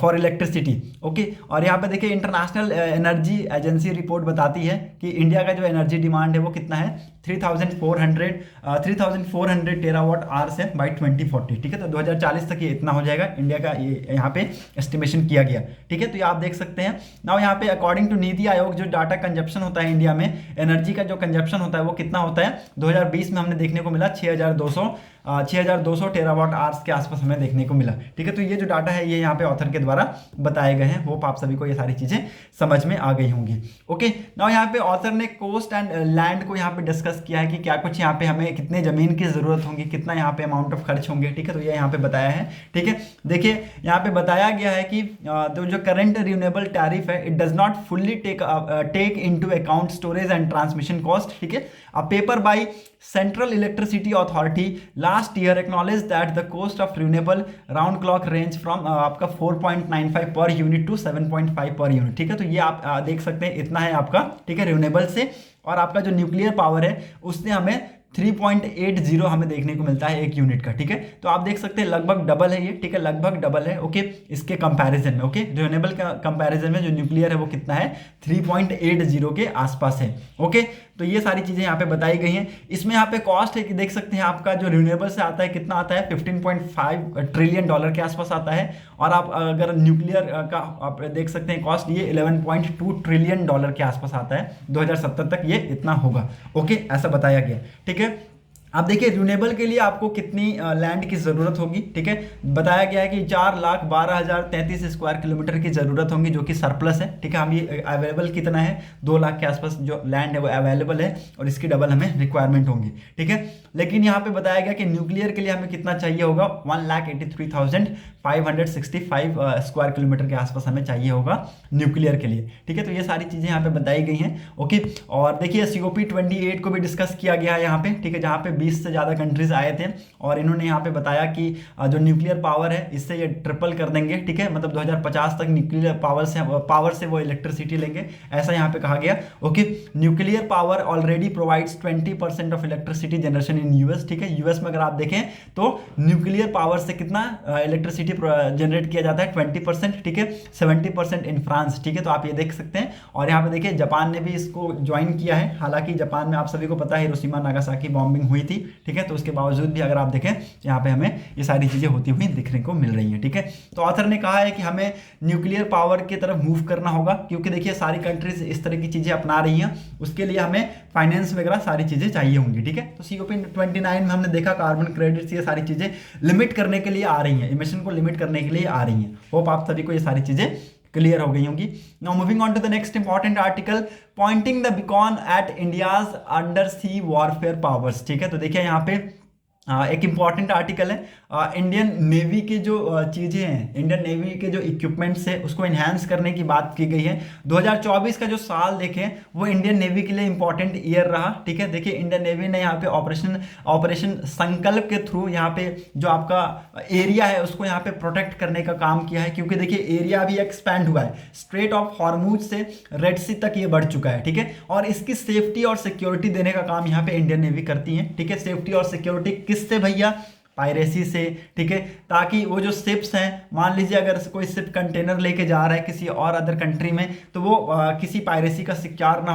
फॉर इलेक्ट्रिसिटी। ओके, और यहाँ पे देखिए इंटरनेशनल एनर्जी एजेंसी रिपोर्ट बताती है कि इंडिया का जो एनर्जी डिमांड है वो कितना है 3,400 टेरावाट आवर्स है बाय 2040, ठीक है, तो 2040 तक ये इतना हो जाएगा इंडिया का, ये यहाँ पे एस्टिमेशन किया गया, ठीक है, तो ये आप देख सकते हैं। नाउ यहाँ पे अकॉर्डिंग टू नीति आयोग जो डाटा कंजप्शन होता है इंडिया में, एनर्जी का जो कंजप्शन होता है वो कितना होता है, 2020 में हमने देखने को मिला 6,200 टेरावाट आवर्स के आसपास हमें देखने को मिला, ठीक है, तो ये जो डाटा है ये यहाँ पे ऑथर के द्वारा बताए गए हैं। होप आप सभी को ये सारी चीजें समझ में आ गई होंगी। ओके, नाउ यहाँ पे ऑथर ने कोस्ट एंड लैंड को यहाँ पे डिस्कस किया है कि क्या कुछ यहाँ पे हमें कितने जमीन की जरूरत होगी, कितना यहाँ पे अमाउंट ऑफ खर्च होंगे, ठीक है, तो ये यहाँ पे बताया है, ठीक है। देखिए यहाँ पे बताया गया है कि तो जो करंट रिन्यूएबल टैरिफ है it does not fully take into account storage and transmission cost, ठीक है, paper by central electricity authority last year acknowledge that the cost of renewable round clock range from आपका 4.95 per unit to 7.5 per unit. ठीक है, तो ये आप देख सकते हैं इतना है आपका, ठीक है, रिन्यूएबल से। और आपका जो न्यूक्लियर पावर है उसने हमें 3.80 हमें देखने को मिलता है एक यूनिट का। ठीक है, तो आप देख सकते हैं लगभग डबल है ये। ठीक है, लगभग डबल है। ओके, इसके कंपैरिजन में, ओके, रिन्यूएबल का कंपैरिजन में जो न्यूक्लियर है वो कितना है, 3.80 के आसपास है। ओके, तो ये सारी चीजें यहाँ पे बताई गई हैं। इसमें यहाँ पे कॉस्ट है कि देख सकते हैं आपका जो रिन्यूएबल से आता है कितना आता है, 15.5 ट्रिलियन डॉलर के आसपास आता है। और आप अगर न्यूक्लियर का आप देख सकते हैं कॉस्ट, ये 11.2 ट्रिलियन डॉलर के आसपास आता है। 2070 तक ये इतना होगा। ओके, ऐसा बताया गया। ठीक है, अब देखिए रिन्यूएबल के लिए आपको कितनी लैंड की ज़रूरत होगी। ठीक है, बताया गया है कि 4,12,033 स्क्वायर किलोमीटर की ज़रूरत होगी, जो कि सरप्लस है। ठीक है, हम ये अवेलेबल कितना है, 2 लाख के आसपास जो लैंड है वो अवेलेबल है, और इसकी डबल हमें रिक्वायरमेंट होंगी। ठीक है, लेकिन यहाँ पे बताया गया कि न्यूक्लियर के लिए हमें कितना चाहिए होगा, 1,83,565 स्क्वायर किलोमीटर के आसपास हमें चाहिए होगा न्यूक्लियर के लिए। ठीक है, तो ये सारी चीज़ें यहाँ पे बताई गई हैं। ओके, और देखिए COP28 को भी डिस्कस किया गया है यहाँ पे। ठीक है, जहाँ पे 20 से ज़्यादा कंट्रीज आए थे, और इन्होंने यहाँ पे बताया कि जो न्यूक्लियर पावर है इससे ये ट्रिपल कर देंगे। ठीक है, मतलब 2050 तक न्यूक्लियर पावर से वो इलेक्ट्रिसिटी लेंगे, ऐसा यहाँ पे कहा गया। Okay, nuclear power already provides 20% of electricity generation in US. ठीक है, यूएस में अगर आप देखें तो न्यूक्लियर पावर से कितना इलेक्ट्रिसिटी जनरेट किया जाता है, 20%। ठीक है, 70% इन फ्रांस। ठीक है, तो आप ये देख सकते हैं। और यहाँ पे देखिए जापान ने भी इसको ज्वाइन किया है। हालांकि जापान में आप सभी को पता है हिरोशिमा नागासाकी बॉम्बिंग हुई थी। ठीक है, तो उसके बावजूद भी अगर आप देखें यहाँ पे हमें ये सारी चीजें होती हुई दिखने को मिल रही हैं। ठीक है, तो ऑथर ने कहा है कि हमें न्यूक्लियर पावर की तरफ मूव करना होगा, क्योंकि देखिए सारी कंट्रीज इस तरह की चीजें अपना रही हैं। उसके लिए हमें फाइनेंस वगैरह सारी चीजें चाहिए होंगी। ठीक है, तो COP29 में हमने देखा कार्बन क्रेडिट्स ये सारी चीजें लिमिट करने के लिए आ रही हैं, इमिशन को लिमिट करने के लिए आ रही हैं। होप आप सभी को ये सारी चीजें क्लियर हो गई होंगी। Now moving on to the next important article, pointing the beacon at India's under sea warfare powers. ठीक है, तो देखिए यहाँ पे एक इंपॉर्टेंट आर्टिकल है। इंडियन नेवी के जो चीज़ें हैं, इंडियन नेवी के जो इक्विपमेंट्स है उसको इन्हांस करने की बात की गई है। 2024 का जो साल देखें वो इंडियन नेवी के लिए इंपॉर्टेंट ईयर रहा। ठीक है, देखिए इंडियन नेवी ने यहाँ पे ऑपरेशन संकल्प के थ्रू यहाँ पे जो आपका एरिया है उसको यहाँ पे प्रोटेक्ट करने का काम किया है, क्योंकि देखिए एरिया भी एक्सपैंड हुआ है। स्ट्रेट ऑफ हॉर्मुज से रेड सी तक ये बढ़ चुका है। ठीक है, और इसकी सेफ्टी और सिक्योरिटी देने का काम यहाँ पे इंडियन नेवी करती है। ठीक है, सेफ्टी और सिक्योरिटी किससे भैया, पायरेसी से। ठीक है, ताकि वो जो शिप्स हैं, मान लीजिए अगर कोई शिप कंटेनर लेके जा रहा है किसी और अदर कंट्री में, तो वो किसी पायरेसी का शिकार ना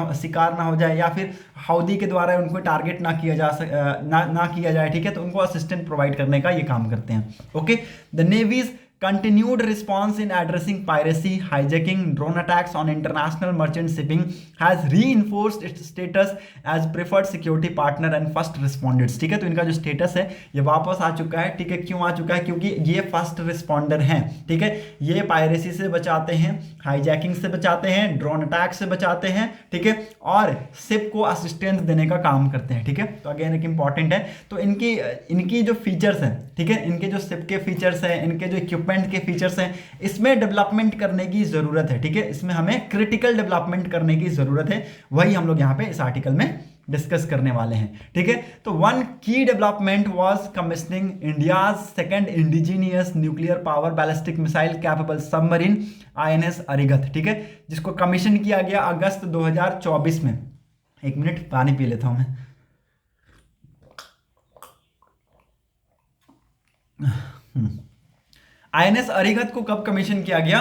हो जाए, या फिर हाउदी के द्वारा उनको टारगेट ना किया जाए। ठीक है, तो उनको असिस्टेंट प्रोवाइड करने का ये काम करते हैं। Okay, the navy's continued response in addressing piracy, hijacking, drone attacks on international merchant shipping has reinforced its status as preferred security partner and first responders। ठीक है, तो इनका जो स्टेटस है ये वापस आ चुका है। ठीक है, क्यों आ चुका है, क्योंकि ये फर्स्ट रिस्पॉन्डर हैं। ठीक है, ये पायरेसी से बचाते हैं, हाईजैकिंग से बचाते हैं, ड्रोन अटैक से बचाते हैं। ठीक है, और शिप को असिस्टेंस देने का काम करते हैं। ठीक है, तो अगेन एक इंपॉर्टेंट है। तो इनकी जो फीचर्स हैं, ठीक है, इनके जो शिप के फीचर्स हैं, इनके जो इक्विपमेंट के फीचर्स हैं, इसमें डेवलपमेंट करने की जरूरत है। ठीक है, इसमें हमें क्रिटिकल डेवलपमेंट करने की जरूरत है, वही हम लोग यहाँ पे इस आर्टिकल में डिस्कस करने वाले हैं। ठीक है, तो वन की development was commissioning India's second indigenous nuclear power ballistic missile capable submarine INS Arihant. ठीक है, जिसको कमीशन किया गया अगस्त 2024 में। एक मिनट पानी पी लेता हूं मैं। INS अरिहंत को कब कमीशन किया गया,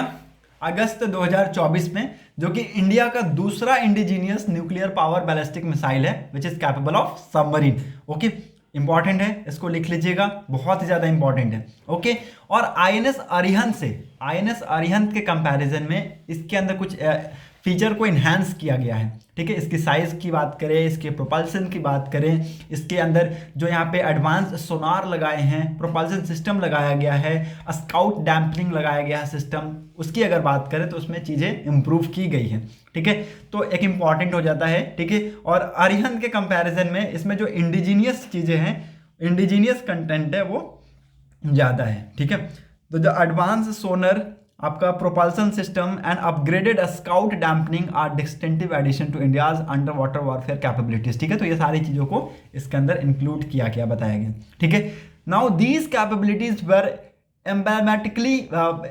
अगस्त 2024 में, जो कि इंडिया का दूसरा indigenous nuclear power ballistic missile है which is capable of submarine. Okay, important है, इसको लिख लीजिएगा, बहुत ही ज्यादा इंपॉर्टेंट है। ओके, और INS अरिहंत के कंपैरिजन में इसके अंदर कुछ फीचर को इन्हांस किया गया है। ठीक है, इसकी साइज की बात करें, इसके प्रोपल्सन की बात करें, इसके अंदर जो यहाँ पे एडवांस सोनार लगाए हैं, प्रोपल्सन सिस्टम लगाया गया है, स्काउट डैम्पलिंग लगाया गया है सिस्टम, उसकी अगर बात करें तो उसमें चीज़ें इंप्रूव की गई हैं। ठीक है, तो एक इंपॉर्टेंट हो जाता है। ठीक है, और अरिहंत के कंपैरिजन में इसमें जो इंडिजीनियस चीज़ें हैं, इंडिजीनियस कंटेंट है वो ज़्यादा है। ठीक है, तो जो एडवांस सोनर आपका propulsion system and upgraded scout dampening are distinctive addition to India's under water warfare capabilities. ठीक है, तो ये सारी चीज़ों को इसके अंदर इंक्लूड किया गया, बताया गया। ठीक है, now these capabilities were emblematically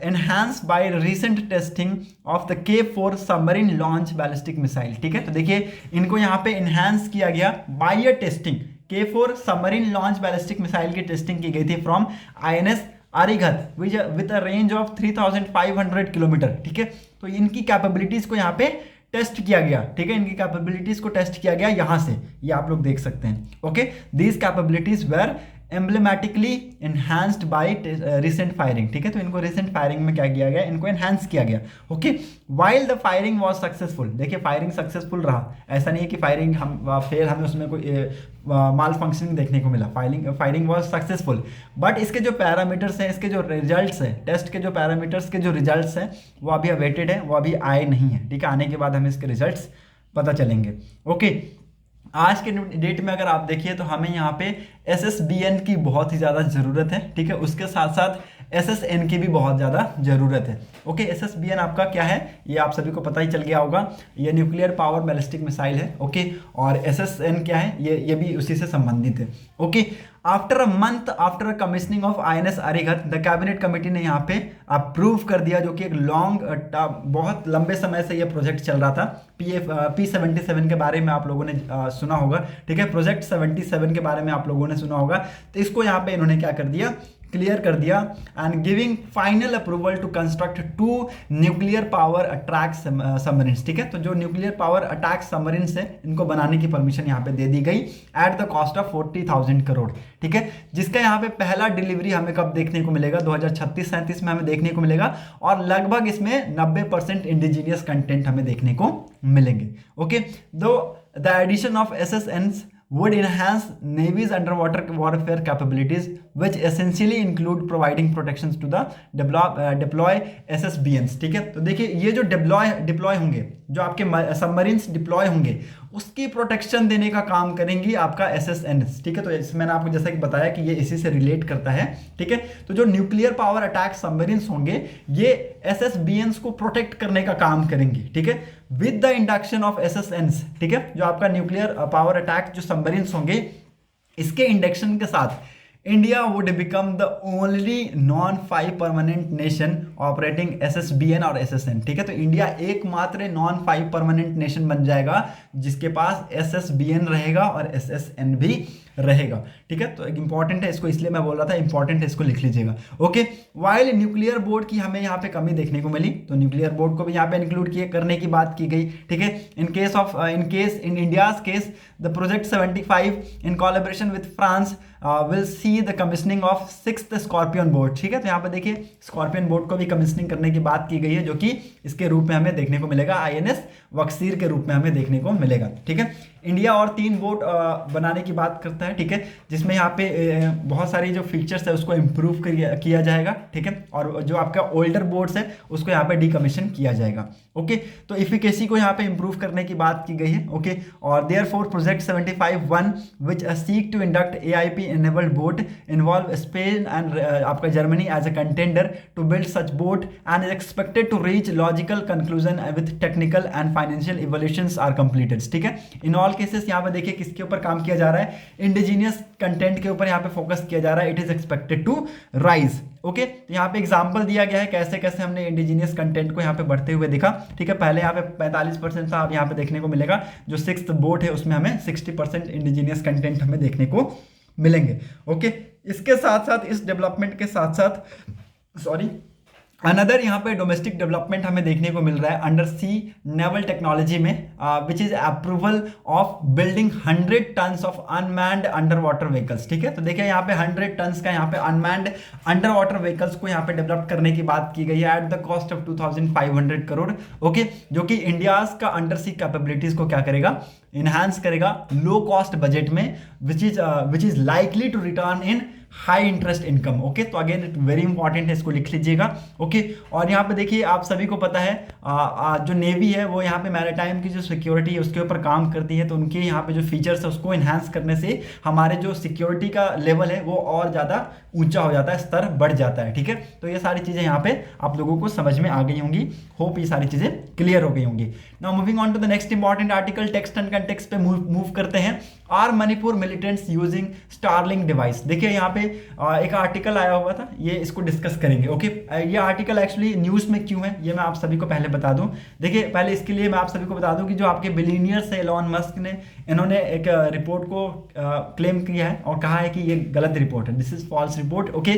enhanced by recent testing of the K4 submarine launch ballistic missile। ठीक है, तो देखिए इनको यहाँ पे enhance किया गया by testing. K4 submarine launch ballistic missile की टेस्टिंग की गई थी from INS Arighat with a range of 3500 kilometre. ठीक है, तो इनकी कैपेबिलिटीज को यहाँ पे टेस्ट किया गया। ठीक है, इनकी कैपेबिलिटीज को टेस्ट किया गया यहाँ से, ये आप लोग देख सकते हैं। Okay, these capabilities were emblematically enhanced by recent firing. ठीक है, तो इनको रिसेंट फायरिंग में क्या किया गया, इनको एनहांस किया गया। Okay, while the firing was successful. देखिए फायरिंग सक्सेसफुल रहा, ऐसा नहीं है कि फायरिंग हम फेल, हमें उसमें कोई माल फंक्शनिंग देखने को मिला। फायरिंग वाज सक्सेसफुल, बट इसके जो पैरामीटर्स हैं, इसके जो रिजल्ट्स हैं, टेस्ट के जो पैरामीटर्स के जो रिजल्ट्स हैं वो अभी अवेटेड है, वो अभी आए नहीं है। ठीक है, आने के बाद हमें इसके रिजल्ट्स पता चलेंगे। ओके, आज के डेट में अगर आप देखिए तो हमें यहाँ पे SSBN की बहुत ही ज़्यादा ज़रूरत है। ठीक है, उसके साथ साथ SSN की भी बहुत ज़्यादा ज़रूरत है। ओके, SSBN आपका क्या है ये आप सभी को पता ही चल गया होगा, ये न्यूक्लियर पावर बैलिस्टिक मिसाइल है। ओके, और SSN क्या है, ये भी उसी से संबंधित है। Okay, after a month after commissioning of INS Arighat the cabinet committee ने यहाँ पे अप्रूव कर दिया, जो कि एक बहुत लंबे समय से ये प्रोजेक्ट चल रहा था। P77 के बारे में आप लोगों ने सुना होगा। ठीक है, प्रोजेक्ट 77 के बारे में आप लोगों ने सुना होगा। तो इसको यहाँ पे इन्होंने क्या कर दिया, क्लियर कर दिया, and giving final approval to construct 2 nuclear power attack submarines. ठीक है, तो जो न्यूक्लियर पावर अटैक सबमरीन्स है इनको बनाने की परमिशन यहाँ पे दे दी गई at the cost of 40,000 crore. ठीक है, जिसका यहाँ पे पहला डिलीवरी हमें कब देखने को मिलेगा, 2036-37 में हमें देखने को मिलेगा, और लगभग इसमें 90% इंडिजीनियस कंटेंट हमें देखने को मिलेंगे। Okay, though the addition of SSNs would enhance Navy's underwater warfare capabilities, which essentially include providing protections to the deploy SSBNs। ठीक है, तो देखिए ये जो डिप्लॉय होंगे, जो आपके सबमरीन्स डिप्लॉय होंगे, उसकी प्रोटेक्शन देने का काम करेंगी आपका SSNs। ठीक है, तो इसमें मैंने आपको जैसा कि बताया कि ये इसी से रिलेट करता है। ठीक है, तो जो न्यूक्लियर पावर अटैक सबमरीन्स होंगे ये SSBNs को प्रोटेक्ट करने का काम करेंगे। ठीक है, with the induction of SSNs। ठीक है, जो आपका न्यूक्लियर पावर अटैक जो सबमरीन्स होंगे, इसके इंडक्शन के साथ India would become the only non 5 permanent nation operating SSBN और SSN। ठीक है, तो इंडिया एकमात्र नॉन 5 परमानेंट नेशन बन जाएगा जिसके पास SSBN रहेगा और SSN भी रहेगा। ठीक है, तो इंपॉर्टेंट है, इसको इसलिए मैं बोल रहा था इंपॉर्टेंट है, इसको लिख लीजिएगा। ओके, वाइल न्यूक्लियर बोर्ड की हमें यहाँ पे कमी देखने को मिली, तो न्यूक्लियर बोर्ड को भी यहाँ पे इंक्लूड करने की बात की गई। ठीक है, in India's case the project 75 in collaboration with France will see the commissioning of 6th scorpion board. ठीक है, तो यहाँ पे देखिए स्कॉर्पियन बोर्ड को भी कमीशनिंग करने की बात की गई है, जो कि इसके रूप में हमें देखने को मिलेगा, INS वक्सीर के रूप में हमें देखने को मिलेगा। ठीक है, इंडिया और 3 बोट बनाने की बात करता है। ठीक है, जिसमें यहाँ पे बहुत सारी जो फीचर्स है उसको इम्प्रूव किया जाएगा। ठीक है, और जो आपका ओल्डर बोर्ड्स है उसको यहाँ पे डीकमीशन किया जाएगा। ओके, तो इफिकेसी को यहाँ पे इम्प्रूव करने की बात की गई है। ओके, और therefore project 75-1 which seek to induct AIP enabled boat involve Spain and आपका Germany as a contender to build such boat and is expected to reach logical conclusion with technical and financial evolutions are completed. ठीक है, in all cases यहाँ पे देखिए किसके ऊपर काम किया जा रहा है, इंडिजीनियस कंटेंट के ऊपर यहाँ पे फोकस किया जा रहा है। It is expected to rise. Okay, तो यहाँ पे एग्जांपल दिया गया है कैसे कैसे हमने इंडिजीनियस कंटेंट को यहाँ पे बढ़ते हुए देखा। ठीक है, पहले यहाँ पे 45% था, अब यहाँ पे देखने को मिलेगा जो 6th बोट है उसमें हमें 60% इंडिजीनियस कंटेंट हमें देखने को मिलेंगे। ओके, इसके साथ साथ इस डेवलपमेंट के साथ साथ अनदर यहाँ पे डोमेस्टिक डेवलपमेंट हमें देखने को मिल रहा है अंडर सी नेवल टेक्नोलॉजी में, which is approval of building 100 tons of unmanned under water vehicles. ठीक है, तो देखिए यहाँ पे 100 टन्स का यहाँ पे अनमैन्ड अंडर वाटर व्हीकल्स को यहाँ पे डेवलप करने की बात की गई है at the cost of 2500 crore. Okay, जो कि इंडियाज का अंडर सी कैपेबिलिटीज को क्या करेगा, इनहांस करेगा लो कॉस्ट बजट में, which is likely to return in high interest income. Okay, तो अगेन वेरी इंपॉर्टेंट है, इसको लिख लीजिएगा। ओके, और यहाँ पे देखिए आप सभी को पता है जो नेवी है वो यहाँ पे मैरीटाइम की जो सिक्योरिटी है उसके ऊपर काम करती है, तो उनके यहाँ पे जो फीचर्स है उसको इन्हांस करने से हमारे जो सिक्योरिटी का लेवल है वो और ज़्यादा ऊंचा हो जाता है, स्तर बढ़ जाता है। ठीक है, तो ये सारी चीज़ें यहाँ पे आप लोगों को समझ में आ गई होंगी, होप ये सारी चीज़ें क्लियर हो गई होंगी। Now moving on to the next important article, text and context पे मूव करते हैं। Are Manipur militants using Starlink device. देखिए यहाँ पे एक आर्टिकल आया हुआ था, ये इसको डिस्कस करेंगे। ओके, ये आर्टिकल एक्चुअली न्यूज़ में क्यों है ये मैं आप सभी को पहले बता दूं। देखिए पहले इसके लिए मैं आप सभी को बता दूं कि जो आपके बिलियनियर्स है एलॉन मस्क ने, इन्होंने एक रिपोर्ट को क्लेम किया है और कहा है कि ये गलत रिपोर्ट है, this is false report. Okay,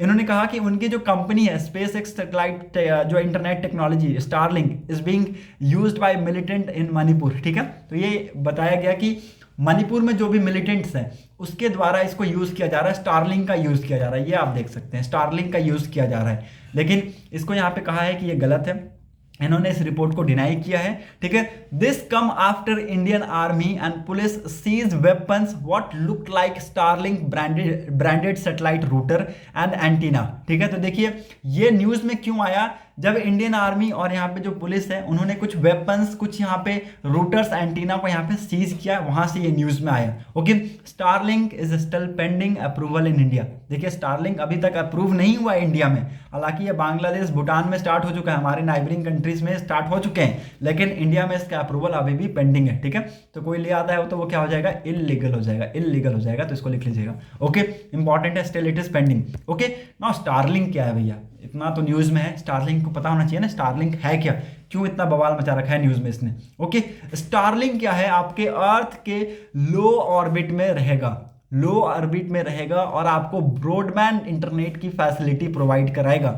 इन्होंने कहा कि उनकी जो कंपनी है स्पेस एक्स सैटेलाइट जो internet technology Starlink is being used by militant in Manipur. ठीक है, तो ये बताया गया कि मणिपुर में जो भी मिलिटेंट्स हैं उसके द्वारा इसको यूज़ किया जा रहा है, स्टारलिंक का यूज़ किया जा रहा है। ये आप देख सकते हैं स्टारलिंक का यूज़ किया जा रहा है, लेकिन इसको यहाँ पे कहा है कि ये गलत है, इन्होंने इस रिपोर्ट को डिनाई किया है। ठीक है, this come after Indian army and police seize weapons what look like Starlink branded satellite router and antenna. ठीक है, तो देखिए ये न्यूज़ में क्यों आया, जब इंडियन आर्मी और यहाँ पे जो पुलिस है उन्होंने कुछ वेपन्स, कुछ यहाँ पे रूटर्स, एंटीना को यहाँ पे सीज किया, वहां से ये न्यूज़ में आया। Okay, Starlink is still pending approval in India. देखिए स्टारलिंक अभी तक अप्रूव नहीं हुआ है इंडिया में, हालांकि ये बांग्लादेश, भूटान में स्टार्ट हो चुका है, हमारे नाइबरिंग कंट्रीज में स्टार्ट हो चुके हैं, लेकिन इंडिया में इसका अप्रूवल अभी भी पेंडिंग है। ठीक है, तो कोई ले आता है तो वो क्या हो जाएगा, इलीगल हो जाएगा, इलीगल हो जाएगा, तो इसको लिख लीजिएगा। ओके, इंपॉर्टेंट है, still it is pending. Okay, now Starlink क्या है भैया, इतना तो न्यूज़ में है, स्टारलिंक को पता होना चाहिए ना स्टारलिंक है क्या, क्यों इतना बवाल मचा रखा है न्यूज़ में इसने। ओके, स्टारलिंक क्या है, आपके अर्थ के लो ऑर्बिट में रहेगा, लो ऑर्बिट में रहेगा और आपको ब्रॉडबैंड इंटरनेट की फैसिलिटी प्रोवाइड कराएगा,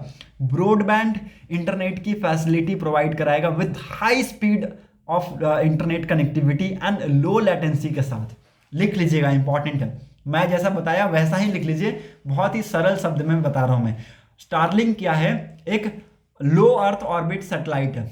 ब्रॉडबैंड इंटरनेट की फैसिलिटी प्रोवाइड कराएगा with high speed of internet connectivity and low latency के साथ। लिख लीजिएगा, इंपॉर्टेंट है, मैं जैसा बताया वैसा ही लिख लीजिए, बहुत ही सरल शब्द में बता रहा हूं मैं। स्टारलिंक क्या है, एक लो अर्थ ऑर्बिट सैटेलाइट है,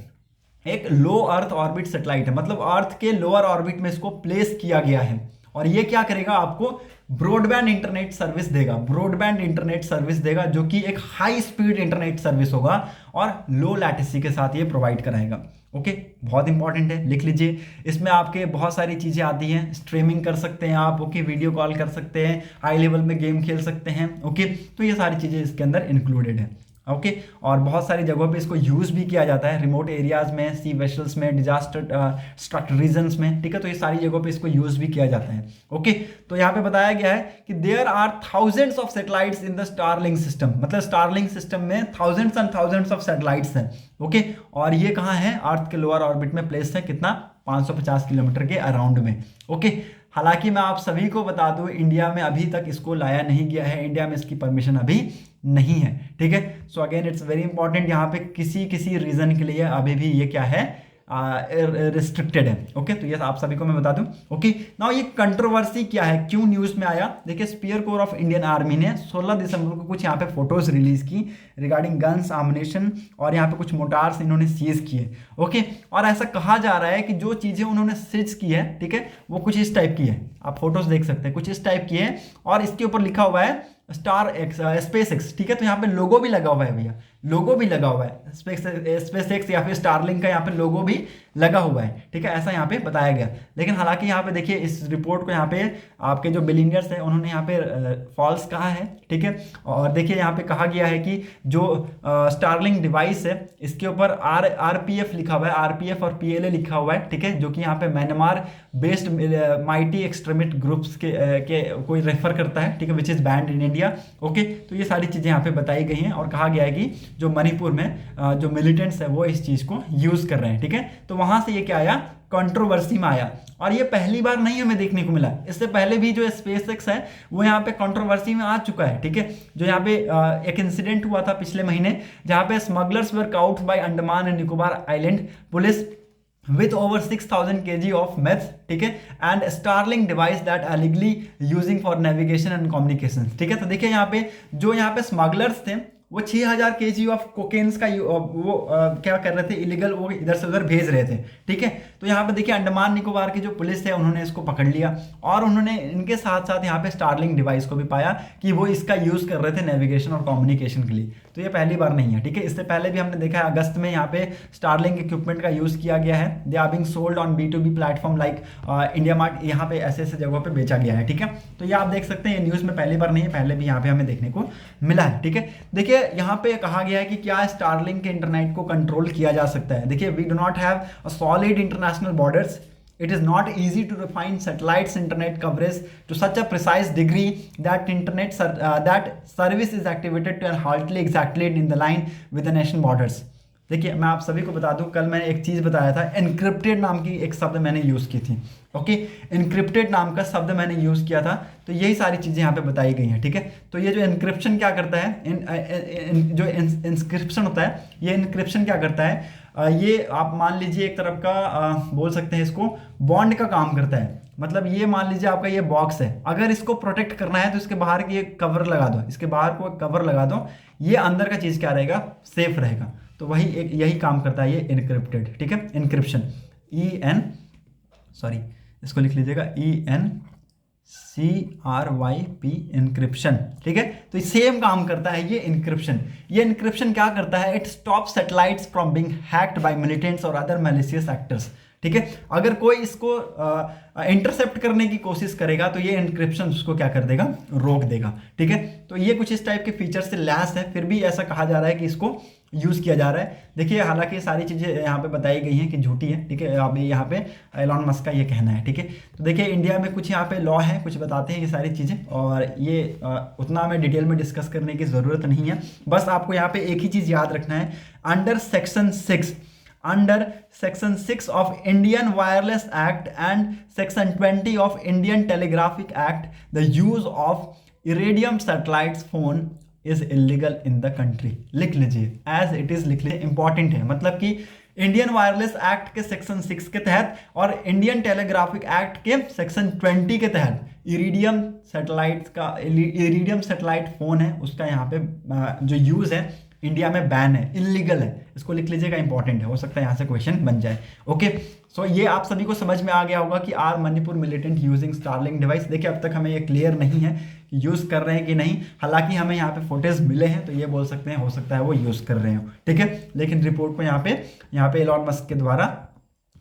एक लो अर्थ ऑर्बिट सैटेलाइट है, मतलब अर्थ के लोअर ऑर्बिट में इसको प्लेस किया गया है, और ये क्या करेगा, आपको ब्रॉडबैंड इंटरनेट सर्विस देगा, ब्रॉडबैंड इंटरनेट सर्विस देगा, जो कि एक हाई स्पीड इंटरनेट सर्विस होगा और लो लैटेंसी के साथ ये प्रोवाइड कराएगा। ओके, बहुत इंपॉर्टेंट है, लिख लीजिए। इसमें आपके बहुत सारी चीज़ें आती हैं, स्ट्रीमिंग कर सकते हैं आप, ओके, वीडियो कॉल कर सकते हैं, हाई लेवल में गेम खेल सकते हैं। ओके, तो ये सारी चीज़ें इसके अंदर इंक्लूडेड है। ओके, और बहुत सारी जगहों पे इसको यूज़ भी किया जाता है, रिमोट एरियाज़ में, सी वेसल्स में, डिजास्टर स्ट्रक्ट रीजन्स में। ठीक है, तो ये सारी जगहों पे इसको यूज़ भी किया जाता है। ओके, तो यहाँ पे बताया गया है कि there are thousands of satellites in the Starlink system, मतलब स्टारलिंक सिस्टम में thousands and thousands of satellites हैं। ओके, और ये कहाँ है, अर्थ के लोअर ऑर्बिट में प्लेस है, कितना, 550 किलोमीटर के अराउंड में। ओके, हालांकि मैं आप सभी को बता दूं इंडिया में अभी तक इसको लाया नहीं गया है, इंडिया में इसकी परमिशन अभी नहीं है। ठीक है, so again it's very important, यहाँ पे किसी रीजन के लिए अभी भी ये क्या है, रिस्ट्रिक्टेड है। ओके, तो ये आप सभी को मैं बता दूं। ओके, नाउ ये कंट्रोवर्सी क्या है, क्यों न्यूज़ में आया, देखिए spear corps of Indian army ने 16 दिसंबर को कुछ यहाँ पे फोटोज रिलीज की रिगार्डिंग गन्स, आम्युनिशन और यहाँ पे कुछ मोटार्स इन्होंने सीज किए। ओके, और ऐसा कहा जा रहा है कि जो चीज़ें उन्होंने सीज की है, ठीक है, वो कुछ इस टाइप की है, आप फोटोज देख सकते हैं, कुछ इस टाइप की है, और इसके ऊपर लिखा हुआ है स्पेस एक्स। ठीक है, तो यहाँ पे लोगो भी लगा हुआ है भैया, लोगो भी लगा हुआ है, स्पेस एक्स या फिर स्टारलिंक का यहाँ पे लोगो भी लगा हुआ है। ठीक है, ऐसा यहाँ पे बताया गया, लेकिन हालांकि यहाँ पे देखिए इस रिपोर्ट को यहाँ पे आपके जो बिलियनियर्स हैं उन्होंने यहाँ पे फॉल्स कहा है। ठीक है, और देखिए यहाँ पे कहा गया है कि जो स्टारलिंक डिवाइस है इसके ऊपर आरपीएफ लिखा हुआ है, आरपीएफ और पीएलए लिखा हुआ है। ठीक है, जो कि यहाँ पे Myanmar based mighty extremist groups के कोई रेफर करता है। ठीक है, which is band in India. Okay, तो ये सारी चीज़ें यहाँ पे बताई गई हैं और कहा गया है कि जो मणिपुर में जो मिलिटेंट्स है वो इस चीज़ को यूज़ कर रहे हैं। ठीक है, तो वहाँ से ये क्या आया, कंट्रोवर्सी में आया, और ये पहली बार नहीं हमें देखने को मिला, इससे पहले भी जो स्पेस एक्स है वो यहाँ पे कंट्रोवर्सी में आ चुका है। ठीक है, जो यहाँ पे एक इंसिडेंट हुआ था पिछले महीने, जहाँ पे smugglers were caught by Andaman and Nicobar island police with over 6000 kg of meth, ठीक है, and Starlink device that illegally using for navigation and communication। ठीक है, तो देखिए यहाँ पे जो यहाँ पे स्मगलर्स थे वो 6000 केजी ऑफ कोकेन्स का क्या कर रहे थे, इलीगल वो इधर से उधर भेज रहे थे। ठीक है, तो यहाँ पे देखिए अंडमान निकोबार की जो पुलिस है उन्होंने इसको पकड़ लिया और उन्होंने इनके साथ साथ यहाँ पे स्टारलिंक डिवाइस को भी पाया कि वो इसका यूज़ कर रहे थे नेविगेशन और कम्युनिकेशन के लिए। तो ये पहली बार नहीं है। ठीक है, इससे पहले भी हमने देखा है अगस्त में यहाँ पे स्टारलिंक इक्विपमेंट का यूज़ किया गया है। They are being sold on B2B platform like India Mart, यहाँ पे ऐसे ऐसे जगहों पे बेचा गया है। ठीक है, तो ये आप देख सकते हैं, ये न्यूज़ में पहली बार नहीं है, पहले भी यहाँ पे हमें देखने को मिला है। ठीक है, देखिए यहाँ पे कहा गया है कि क्या स्टारलिंक के इंटरनेट को कंट्रोल किया जा सकता है। देखिए, we do not have a solid international borders. It is not easy to refine satellites internet coverage to such a precise degree that that service is activated to and exactly in the line with the nation borders. देखिए, मैं आप सभी को बता दूं, कल मैंने एक चीज़ बताया था, एनक्रिप्टेड नाम की एक शब्द मैंने यूज़ की थी। ओके, एनक्रिप्टेड नाम का शब्द मैंने यूज़ किया था, तो यही सारी चीज़ें यहाँ पे बताई गई हैं। ठीक है, तो ये जो एनक्रिप्शन क्या करता है, जो इंस्क्रिप्शन होता है, ये एनक्रिप्शन क्या करता है, ये आप मान लीजिए एक तरफ का बोल सकते हैं इसको बॉन्ड का काम करता है। मतलब ये मान लीजिए आपका ये बॉक्स है, अगर इसको प्रोटेक्ट करना है तो इसके बाहर की एक कवर लगा दो, इसके बाहर को कवर लगा दो, ये अंदर का चीज़ क्या रहेगा, सेफ रहेगा। तो वही यही काम करता है ये एनक्रिप्टेड। ठीक है, एनक्रिप्शन, इसको लिख लीजिएगा ENCRYP, एनक्रिप्शन। ठीक है, तो सेम काम करता है ये एनक्रिप्शन। ये एनक्रिप्शन क्या करता है, it stop satellites from being hacked by militants और अदर मैलिशियस एक्टर्स। ठीक है, अगर कोई इसको इंटरसेप्ट करने की कोशिश करेगा तो ये एनक्रिप्शन उसको क्या कर देगा, रोक देगा। ठीक है, तो ये कुछ इस टाइप के फीचर से लैस है, फिर भी ऐसा कहा जा रहा है कि इसको यूज़ किया जा रहा है। देखिए, हालांकि सारी चीज़ें यहाँ पे बताई गई हैं कि झूठी है। ठीक है, अभी यहाँ पे एलॉन मस्क का ये कहना है। ठीक है, तो देखिए इंडिया में कुछ यहाँ पे लॉ है, कुछ बताते हैं ये सारी चीज़ें, और ये उतना हमें डिटेल में डिस्कस करने की ज़रूरत नहीं है। बस आपको यहाँ पे एक ही चीज़ याद रखना है, under section 6 of Indian wireless act and section 20 of Indian telegraphic act, the use of iridium satellites phone is illegal in the country. लिख लीजिए, एज इट इज लिख लीजिए, इंपॉर्टेंट है। मतलब कि इंडियन वायरलेस एक्ट के सेक्शन 6 के तहत और इंडियन टेलीग्राफिक एक्ट के सेक्शन 20 के तहत इरिडियम सैटेलाइट फोन है, उसका यहाँ पे जो यूज है इंडिया में बैन है, इलीगल है। इसको लिख लीजिएगा, इंपॉर्टेंट है, हो सकता है यहाँ से क्वेश्चन बन जाए। ओके, सो ये आप सभी को समझ में आ गया होगा कि are Manipur militant using Starlink device. देखिए, अब तक हमें ये क्लियर नहीं है कि यूज़ कर रहे हैं कि नहीं, हालांकि हमें यहाँ पे फोटेज मिले हैं, तो ये बोल सकते हैं हो सकता है वो यूज़ कर रहे हो। ठीक है, लेकिन रिपोर्ट को यहाँ पे एलॉन मस्क के द्वारा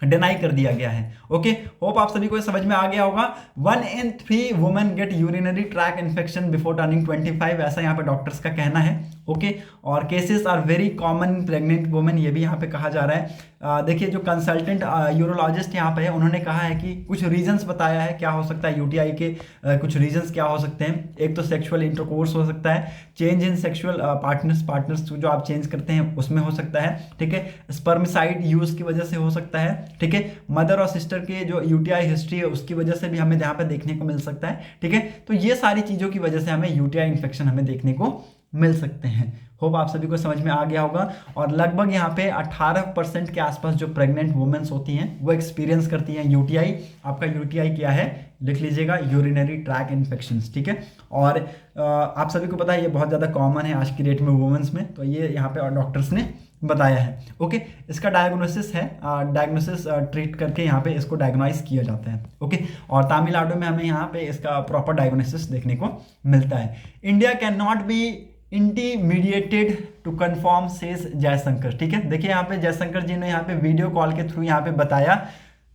डिनाई कर दिया गया है। ओके, होप आप सभी को समझ में आ गया होगा। 1 in 3 women get urinary tract infection before turning 25, ऐसा यहाँ पे डॉक्टर्स का कहना है। ओके, और cases are very common in pregnant women, ये भी यहाँ पे कहा जा रहा है। देखिए, जो कंसल्टेंट यूरोलॉजिस्ट यहाँ पे है, उन्होंने कहा है कि कुछ रीजंस बताया है क्या हो सकता है यूटीआई के, कुछ रीजंस क्या हो सकते हैं। एक तो सेक्सुअल इंटरकोर्स हो सकता है, चेंज इन सेक्सुअल पार्टनर्स जो आप चेंज करते हैं उसमें हो सकता है। ठीक है, स्पर्मिसाइड यूज की वजह से हो सकता है। ठीक है, मदर और सिस्टर के जो यूटीआई हिस्ट्री है उसकी वजह से भी हमें यहाँ पे देखने को मिल सकता है। ठीक है, तो ये सारी चीज़ों की वजह से हमें यूटीआई इन्फेक्शन हमें देखने को मिल सकते हैं। होप आप सभी को समझ में आ गया होगा। और लगभग यहाँ पे 18% के आसपास जो प्रेग्नेंट वुमेन्स होती हैं वो एक्सपीरियंस करती हैं यूटीआई। आपका यूटीआई क्या है, लिख लीजिएगा, यूरिनरी ट्रैक इन्फेक्शंस। ठीक है, और आप सभी को पता है ये बहुत ज़्यादा कॉमन है आज की डेट में वुमेन्स में, तो ये यहाँ पे डॉक्टर्स ने बताया है। ओके, इसका डायग्नोसिस है, डायग्नोसिस ट्रीट करके यहाँ पे इसको डायग्नाइज किया जाता है। ओके, और तमिलनाडु में हमें यहाँ पे इसका प्रॉपर डायग्नोसिस देखने को मिलता है। India can not be intimidated to confirm says Jaishankar. ठीक है, देखिए यहाँ पे जयशंकर जी ने यहाँ पे वीडियो कॉल के थ्रू यहाँ पे बताया,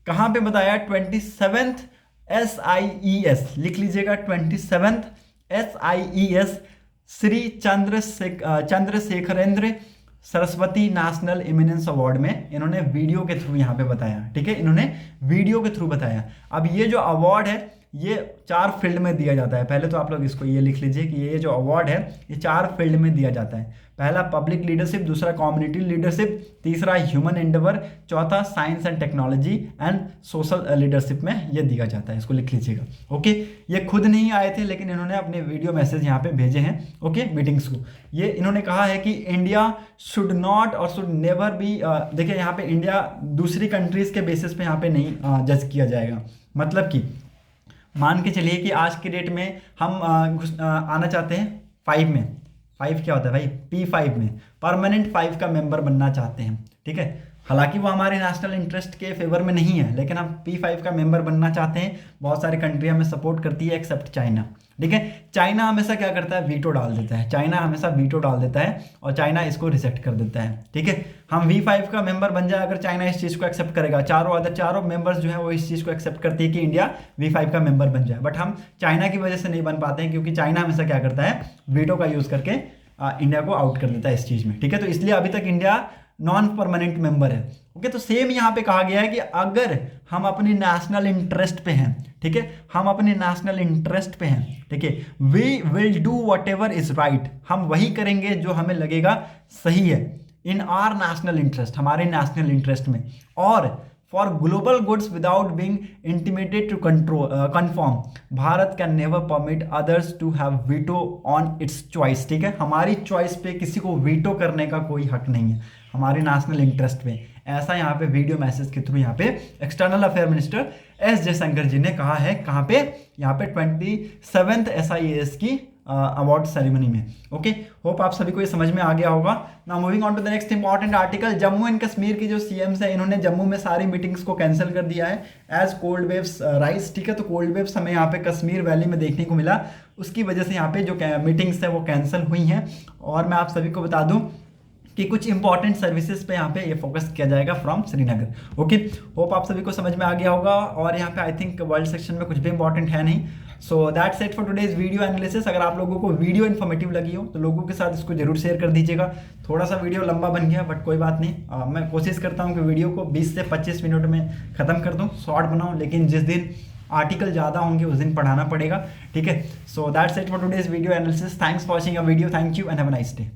कहाँ पे बताया, 27th SIES, लिख लीजिएगा 27th SIES Shri Chandrashekharendra Saraswati national eminence award में इन्होंने वीडियो के थ्रू यहाँ पे बताया। ठीक है, इन्होंने वीडियो के थ्रू बताया। अब ये जो अवार्ड है ये 4 फील्ड में दिया जाता है। पहले तो आप लोग इसको ये लिख लीजिए कि ये जो अवार्ड है ये 4 फील्ड में दिया जाता है। पहला पब्लिक लीडरशिप, दूसरा कम्युनिटी लीडरशिप, तीसरा ह्यूमन एंडेवर, चौथा science and technology and social leadership में ये दिया जाता है। इसको लिख लीजिएगा। ओके, ये खुद नहीं आए थे लेकिन इन्होंने अपने वीडियो मैसेज यहाँ पे भेजे हैं। ओके, मीटिंग्स को ये इन्होंने कहा है कि इंडिया शुड नॉट और शुड नेवर बी, देखिए यहाँ पे इंडिया दूसरी कंट्रीज के बेसिस पे यहाँ पे नहीं जज किया जाएगा। मतलब कि मान के चलिए कि आज की डेट में हम आना चाहते हैं 5 में, 5 क्या होता है भाई, P5 में परमानेंट 5 का मेंबर बनना चाहते हैं, ठीक है। हालांकि वो हमारे नेशनल इंटरेस्ट के फेवर में नहीं है, लेकिन हम P5 का मेंबर बनना चाहते हैं। बहुत सारी कंट्री हमें सपोर्ट करती है एक्सेप्ट चाइना, ठीक है। चाइना हमेशा क्या करता है, वीटो डाल देता है, चाइना हमेशा वीटो डाल देता है और चाइना इसको रिजेक्ट कर देता है, ठीक है। हम V5 का मेंबर बन जाए अगर चाइना इस चीज़ को एक्सेप्ट करेगा, चारों मेंबर्स जो है वो इस चीज़ को एक्सेप्ट करती है कि इंडिया V5 का मेंबर बन जाए, बट हम चाइना की वजह से नहीं बन पाते हैं, क्योंकि चाइना हमेशा क्या करता है, वीटो का यूज़ करके इंडिया को आउट कर देता है इस चीज़ में, ठीक है। तो इसलिए अभी तक इंडिया नॉन परमानेंट मेंबर है, ओके। तो सेम यहाँ पे कहा गया है कि अगर हम अपनी नेशनल इंटरेस्ट पे हैं, ठीक है, हम अपने नेशनल इंटरेस्ट पे हैं, ठीक है, we will do whatever is right, हम वही करेंगे जो हमें लगेगा सही है, इन आर नेशनल इंटरेस्ट, हमारे नेशनल इंटरेस्ट में, और for global goods without being intimidated to confirm, Bharat can never permit others to have veto on its choice, ठीक है। हमारी चॉइस पे किसी को वीटो करने का कोई हक नहीं है हमारे नेशनल इंटरेस्ट पे। ऐसा यहाँ पे वीडियो मैसेज के थ्रू यहाँ पे external affair minister S Jaishankar ji ने कहा है, कहाँ पे, यहाँ पे 27th SIAS की अवार्ड सेरेमनी में, ओके। होप आप सभी को ये समझ में आ गया होगा। Now moving on to the next important article, Jammu and Kashmir की जो CMs है, इन्होंने जम्मू में सारी मीटिंग्स को कैंसिल कर दिया है एज कोल्ड वेव्स राइज, ठीक है। तो कोल्ड वेव्स हमें यहाँ पे कश्मीर वैली में देखने को मिला, उसकी वजह से यहाँ पे जो मीटिंग्स है वो कैंसिल हुई हैं। और मैं आप सभी को बता दूँ कि कुछ इंपॉर्टेंट सर्विसेज पे यहाँ पे ये फोकस किया जाएगा फ्रॉम श्रीनगर, ओके। होप आप सभी को समझ में आ गया होगा। और यहाँ पे आई थिंक वर्ल्ड सेक्शन में कुछ भी इंपॉर्टेंट है नहीं। So that's it for today's video analysis. अगर आप लोगों को वीडियो इन्फॉर्मेटिव लगी हो तो लोगों के साथ इसको जरूर शेयर कर दीजिएगा। थोड़ा सा वीडियो लंबा बन गया, बट कोई बात नहीं, मैं कोशिश करता हूँ कि वीडियो को 20 से 25 मिनट में ख़त्म कर दूँ, शॉर्ट बनाऊँ, लेकिन जिस दिन आर्टिकल ज़्यादा होंगे उस दिन पढ़ाना पड़ेगा, ठीक है। So that's it for today's video analysis. Thanks for watching a video, thank you and have a nice day.